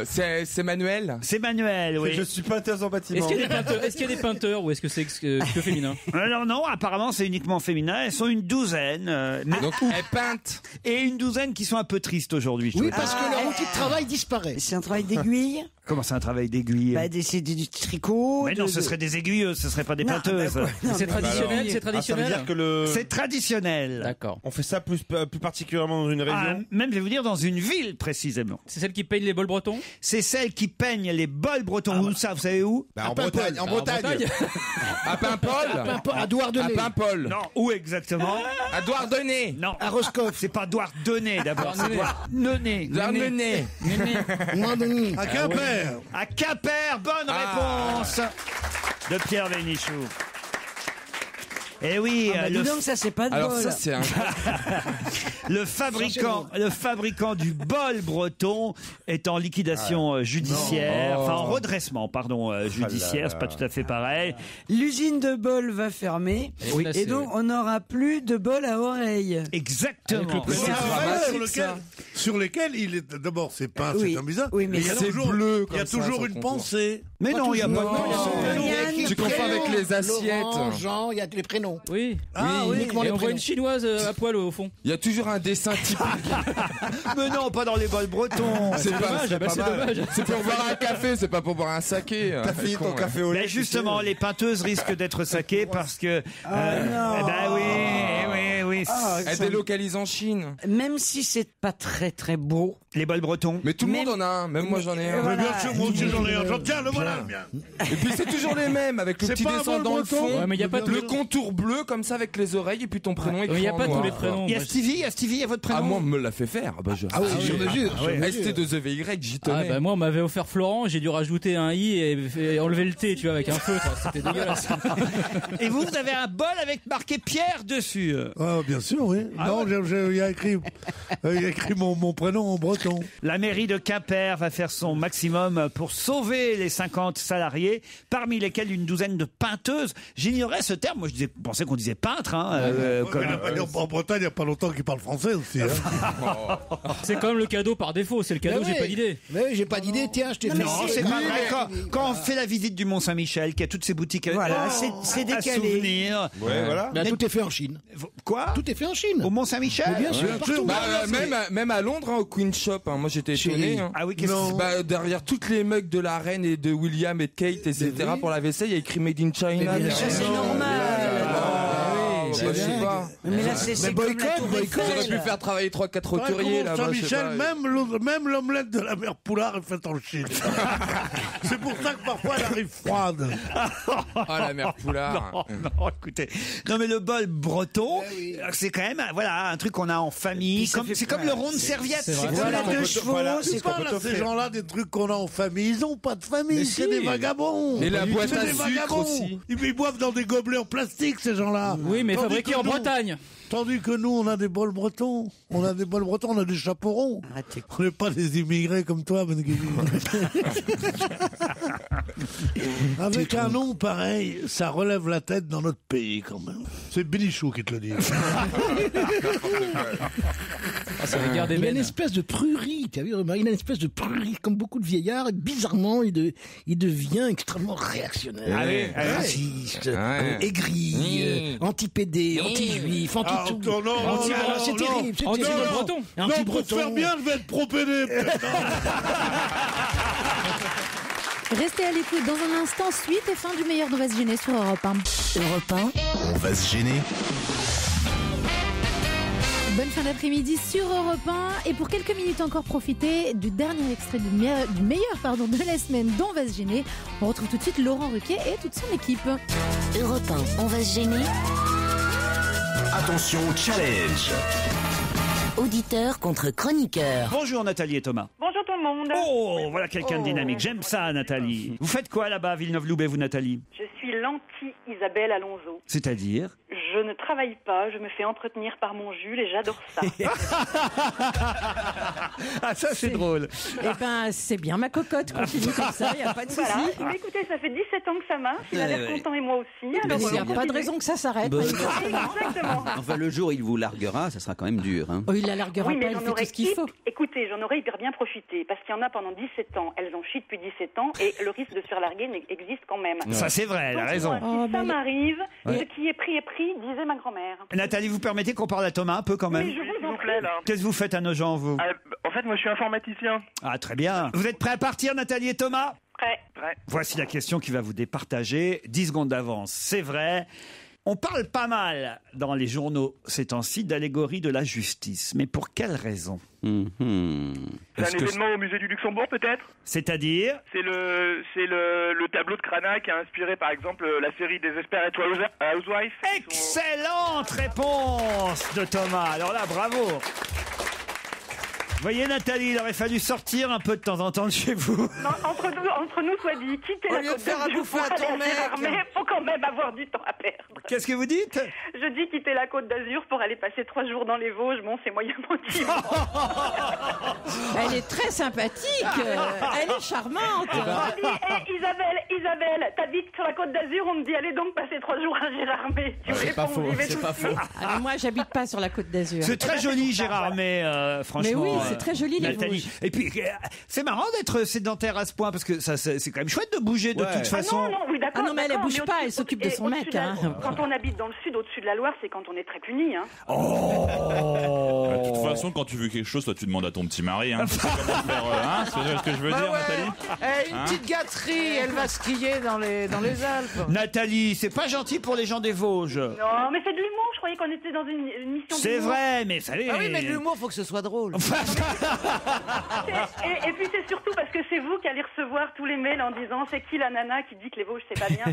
C'est Manuel. C'est Manuel, oui. Je suis peinteuse en bâtiment. Est-ce qu'il y a des peinteurs ou est-ce que c'est que féminin? Alors non, apparemment c'est uniquement féminin. Elles sont une douzaine. Donc elles peintent. Et une douzaine qui sont un peu tristes aujourd'hui. Oui, parce que leur outil de travail disparaît. C'est un travail d'aiguille. Comment c'est un travail d'aiguille? C'est du tricot. Mais non, ce serait des aiguilleuses, ce serait pas des peinteuses. C'est traditionnel, c'est traditionnel. Ça veut dire que C'est traditionnel. D'accord. on fait ça plus particulièrement dans une région. Même, je vais vous dire, dans une ville précisément. C'est celle qui peigne les bols bretons? C'est celle qui peigne les bols bretons. Où ça, vous savez où? En Bretagne. En Bretagne. À Paimpol. À Douarnenez. À Paimpol. Non, où exactement? À Douarnenez. Non. À Roscoff. C'est pas Douarnenez d'abord, c'est Douarnenez. Douarnenez. À Quimper. À Quimper, bonne réponse de Pierre Bénichou. Eh oui, Dis donc, ça c'est pas de Alors bol. ça c'est un... le fabricant du bol breton est en liquidation judiciaire, enfin en redressement, pardon, judiciaire, c'est pas tout à fait pareil. L'usine de bol va fermer et donc on n'aura plus de bol à oreille. Exactement. Sur lesquels il est d'abord c'est peint, Oui. c'est un bizarre. Oui, mais il y a c'est toujours, bleu il y a comme ça, toujours sur une ton pensée. Mais non, il y a pas de Tu confonds avec les assiettes. Laurent, Jean, il y a les prénoms. Oui. Uniquement Et les on voit prénoms. une chinoise à poil au fond. Il y a toujours un dessin typique. Mais non, pas dans les bols bretons. C'est dommage, c'est bah, c'est mal. dommage. C'est pour boire un café, c'est pas pour boire un saké. T'as fini ton café au lait. Mais justement, les peinteuses risquent d'être saquées parce que. Oui. Elle délocalise en Chine. Même si c'est pas très très beau. Les bols bretons. Mais tout le monde en a un, même moi j'en ai un. Mais bien sûr, moi aussi j'en ai un. Tiens, le voilà le mien. Et puis c'est toujours les mêmes, avec le C'est petit pas un dessin bol dans le breton. fond, Ouais, mais y a pas le contour bleu comme ça avec les oreilles et puis ton prénom écrit Il n'y a en pas tous noir. les prénoms. Il y a moi, Stevie, il y a votre prénom. Ah moi on me l'a fait faire. Bah, Ah oui, sur mesure. ST2EVY, j'y Ah tenais. bah moi on m'avait offert Florent, j'ai dû rajouter un i et enlever le t, tu vois, avec un feutre. C'était dégueulasse. Et vous avez un bol avec marqué Pierre dessus. Ah, bien sûr, oui. Non, il y a écrit mon prénom en breton. La mairie de Quimper va faire son maximum pour sauver les 50 salariés, parmi lesquels une douzaine de peinteuses. J'ignorais ce terme, moi je pensais qu'on disait peintre. En Bretagne, il n'y a pas longtemps qu'ils parlent français aussi. C'est quand même le cadeau par défaut, c'est le cadeau, j'ai pas d'idée. Mais oui, j'ai pas d'idée, tiens, je t'ai fait. Non, c'est pas vrai. Quand on fait la visite du Mont-Saint-Michel, qui a toutes ces boutiques Voilà, c'est à décalé. souvenirs. Ouais, voilà. Bah, tout est fait en Chine. Quoi? Tout est fait en Chine. Au Mont-Saint-Michel? Mais bien sûr, partout. Bah, même à Londres, hein, au Queen Shop, hein, moi j'étais étonné. Hein. Ah oui, qu'est-ce que Bah, derrière toutes les mugs de la reine et de William et de Kate, etc. pour la vaisselle, il y a écrit Made in China. Mais ça c'est normal. Je sais pas. Mais là c'est comme la Tour J'aurais pu Eiffel. faire travailler 3-4 roturiers là-bas. je sais Saint-Michel, pas. même l'omelette de la mère Poulard est faite en Chine. C'est pour ça que parfois elle arrive froide. Ah, la mère Poulard. Non, écoutez. Non, mais le bol breton, c'est quand même, voilà, un truc qu'on a en famille. C'est comme le rond de serviette. C'est C'est vrai. comme Voilà, les deux deux chevaux. chevaux, C'est pas là, ces gens-là, des trucs qu'on a en famille. Ils ont pas de famille, Mais c'est si. des vagabonds. Et la boîte C'est à des sucre vagabonds. aussi. Ils boivent dans des gobelets en plastique, ces gens-là. Oui, mais Tandis fabriqué que en nous- Bretagne. Tandis que nous, on a des bols bretons. On a des chapeaux ronds. On n'est pas des immigrés comme toi, Ben Guigui. Avec un nom pareil, ça relève la tête dans notre pays quand même. C'est Bénichou qui te le dit. C'est la guerre des Il a une Maines. espèce de prurie, tu as vu, Romain, il a une espèce de prurie, comme beaucoup de vieillards, et bizarrement, il devient extrêmement réactionnaire, Ah oui, raciste, Ouais. aigri, anti-PD, anti-juif, anti-tout. non, C'est terrible, c'est Anti-bol terrible. breton. Non, pour te faire bien, je vais être pro-PD. Restez à l'écoute dans un instant, suite et fin du meilleur de va se gêner sur Europe 1. Europe 1, On va se gêner. Bonne fin d'après-midi sur Europe 1. Et pour quelques minutes encore, profitez du dernier extrait du meilleur de la semaine dont on va se gêner. On retrouve tout de suite Laurent Ruquier et toute son équipe. Europe 1, on va se gêner. Attention, challenge. Auditeur contre chroniqueur. Bonjour Nathalie et Thomas. Bonjour tout le monde. Oh, voilà quelqu'un de dynamique. J'aime ça, Nathalie. Vous faites quoi là-bas à Villeneuve-Loubet, vous, Nathalie? Je suis l'anti-Isabelle Alonso. C'est-à-dire? Je ne travaille pas, je me fais entretenir par mon Jules et j'adore ça. Ah, ça, c'est drôle. Eh ben, c'est bien, ma cocotte. Continue comme ça, il n'y a pas de souci. Voilà. Mais écoutez, ça fait 17 ans que ça marche. Il a l'air content et moi aussi. Mais il n'y a pas de raison que ça s'arrête. Bon. Exactement. Enfin, le jour où il vous larguera, ça sera quand même dur. Hein. Oh, il la larguera Oui, mais pas, il j'en fait tout aurais ce qu'il faut. Écoutez, j'en aurais hyper bien profité parce qu'il y en a pendant 17 ans. Elles ont chié depuis 17 ans et le risque de se faire larguer existe quand même. Ça, c'est vrai, elle a Donc, raison. moi, si ça m'arrive, Ouais. ce qui est pris, disait ma grand-mère. Nathalie, vous permettez qu'on parle à Thomas un peu quand même? Oui, je vous en prie. Qu'est-ce que vous faites à Nogent, vous? En fait, moi, je suis informaticien. Ah, très bien. Vous êtes prêts à partir, Nathalie et Thomas? Prêt. Voici la question qui va vous départager. 10 secondes d'avance, c'est vrai. On parle pas mal dans les journaux ces temps-ci d'allégorie de la justice. Mais pour quelle raison? C'est un événement au musée du Luxembourg, peut-être? C'est-à-dire? C'est le tableau de Cranach qui a inspiré, par exemple, la série Desperate Housewives. Excellente réponse de Thomas. Alors là, bravo. Vous voyez, Nathalie, il aurait fallu sortir un peu de temps en temps de chez vous. Non, entre nous, soit dit, quitter la Côte d'Azur pour aller à Gérardmer, faut quand même avoir du temps à perdre. Qu'est-ce que vous dites? Je dis quitter la Côte d'Azur pour aller passer 3 jours dans les Vosges. Bon, c'est moyen motivant. Elle est très sympathique. Elle est charmante. On dit, Isabelle, t'habites sur la Côte d'Azur, on me dit allez donc passer 3 jours à Gérardmer. Tu C'est pas réponds, faux, j'y vais c'est tout pas de suite. faux. Alors moi, j'habite pas sur la Côte d'Azur. C'est très joli, Gérardmer, franchement. Mais oui, c'est très joli, les Nathalie. Vosges. Et puis, c'est marrant d'être sédentaire à ce point, parce que ça, c'est quand même chouette de bouger de toute façon. Oui, d'accord. Ah non, mais elle d'accord, bouge mais pas, au-dessus- elle s'occupe de son au-dessus mec, de la- hein. Quand on habite dans le sud, au-dessus de la Loire, c'est quand on est très puni. Hein. De toute façon, quand tu veux quelque chose, toi, tu demandes à ton petit mari. Hein. Tu sais comment faire, hein, c'est ce que je veux dire, Nathalie? Une Hein petite gâterie, elle va skier dans les Alpes. Nathalie, c'est pas gentil pour les gens des Vosges. Non, mais c'est de l'humour. Je croyais qu'on était dans une mission. C'est d'humour. vrai, mais ça Ah oui, mais l'humour, faut que ce soit drôle. Et puis c'est surtout parce que c'est vous qui allez recevoir tous les mails en disant c'est qui la nana qui dit que les Vosges c'est pas bien.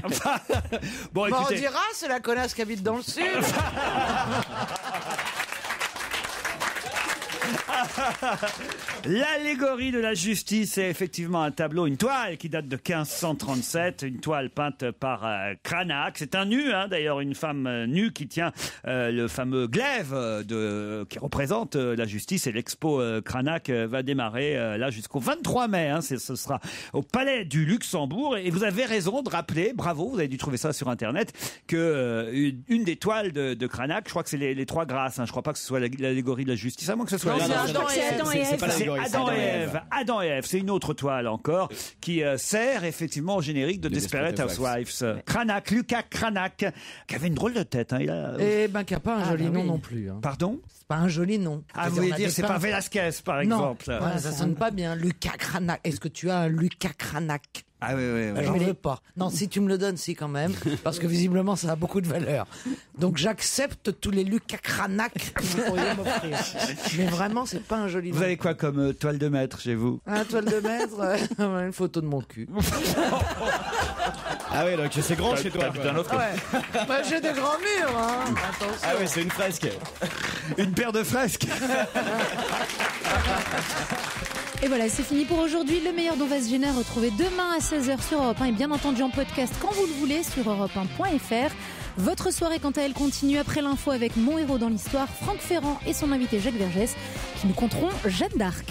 Bon, On écoutez. dira, c'est la connasse qui habite dans le sud. L'allégorie de la justice est effectivement un tableau, une toile qui date de 1537, une toile peinte par Cranach. C'est un nu, hein, d'ailleurs, une femme nue qui tient le fameux glaive qui représente la justice. Et l'expo Cranach va démarrer là jusqu'au 23 mai. Hein, ce sera au Palais du Luxembourg. Et vous avez raison de rappeler, bravo, vous avez dû trouver ça sur Internet, que une des toiles de Cranach, je crois que c'est les trois grâces. Hein, je crois pas que ce soit l'allégorie de la justice, à moins que ce soit Non, c'est Adam et Ève. C'est Adam et Ève. Adam et Ève, c'est une autre toile encore qui sert effectivement au générique de Desperate Housewives. Cranach, Lucas Cranach, qui avait une drôle de tête. Hein, Eh ben, qui n'a pas un joli nom oui. non plus. Hein. Pardon? C'est pas un joli nom. Ah, vous voulez dire c'est pas Velasquez, par exemple? Non, ouais, ça sonne pas bien. Lucas Cranach. Est-ce que tu as un Lucas Cranach? Ah oui, oui, oui. J'en veux pas. Non, si tu me le donnes, si quand même, parce que visiblement ça a beaucoup de valeur. Donc j'accepte tous les Lucas Cranach que vous pourriez m'offrir. Mais vraiment, c'est pas un joli nom. Vous avez quoi comme toile de maître chez vous? Un toile de maître, une photo de mon cul. Ah ouais, donc c'est grand chez toi. T'habites un autre. Ouais. Bah, j'ai des grands murs, hein. Attention. Ah ouais, c'est une fresque. Une paire de fresques. Et voilà, c'est fini pour aujourd'hui. Le meilleur d'On va se gêner à retrouver demain à 16h sur Europe 1 et bien entendu en podcast quand vous le voulez sur europe1.fr. Votre soirée, quant à elle, continue après l'info avec mon héros dans l'histoire, Franck Ferrand et son invité Jacques Vergès, qui nous conteront Jeanne d'Arc.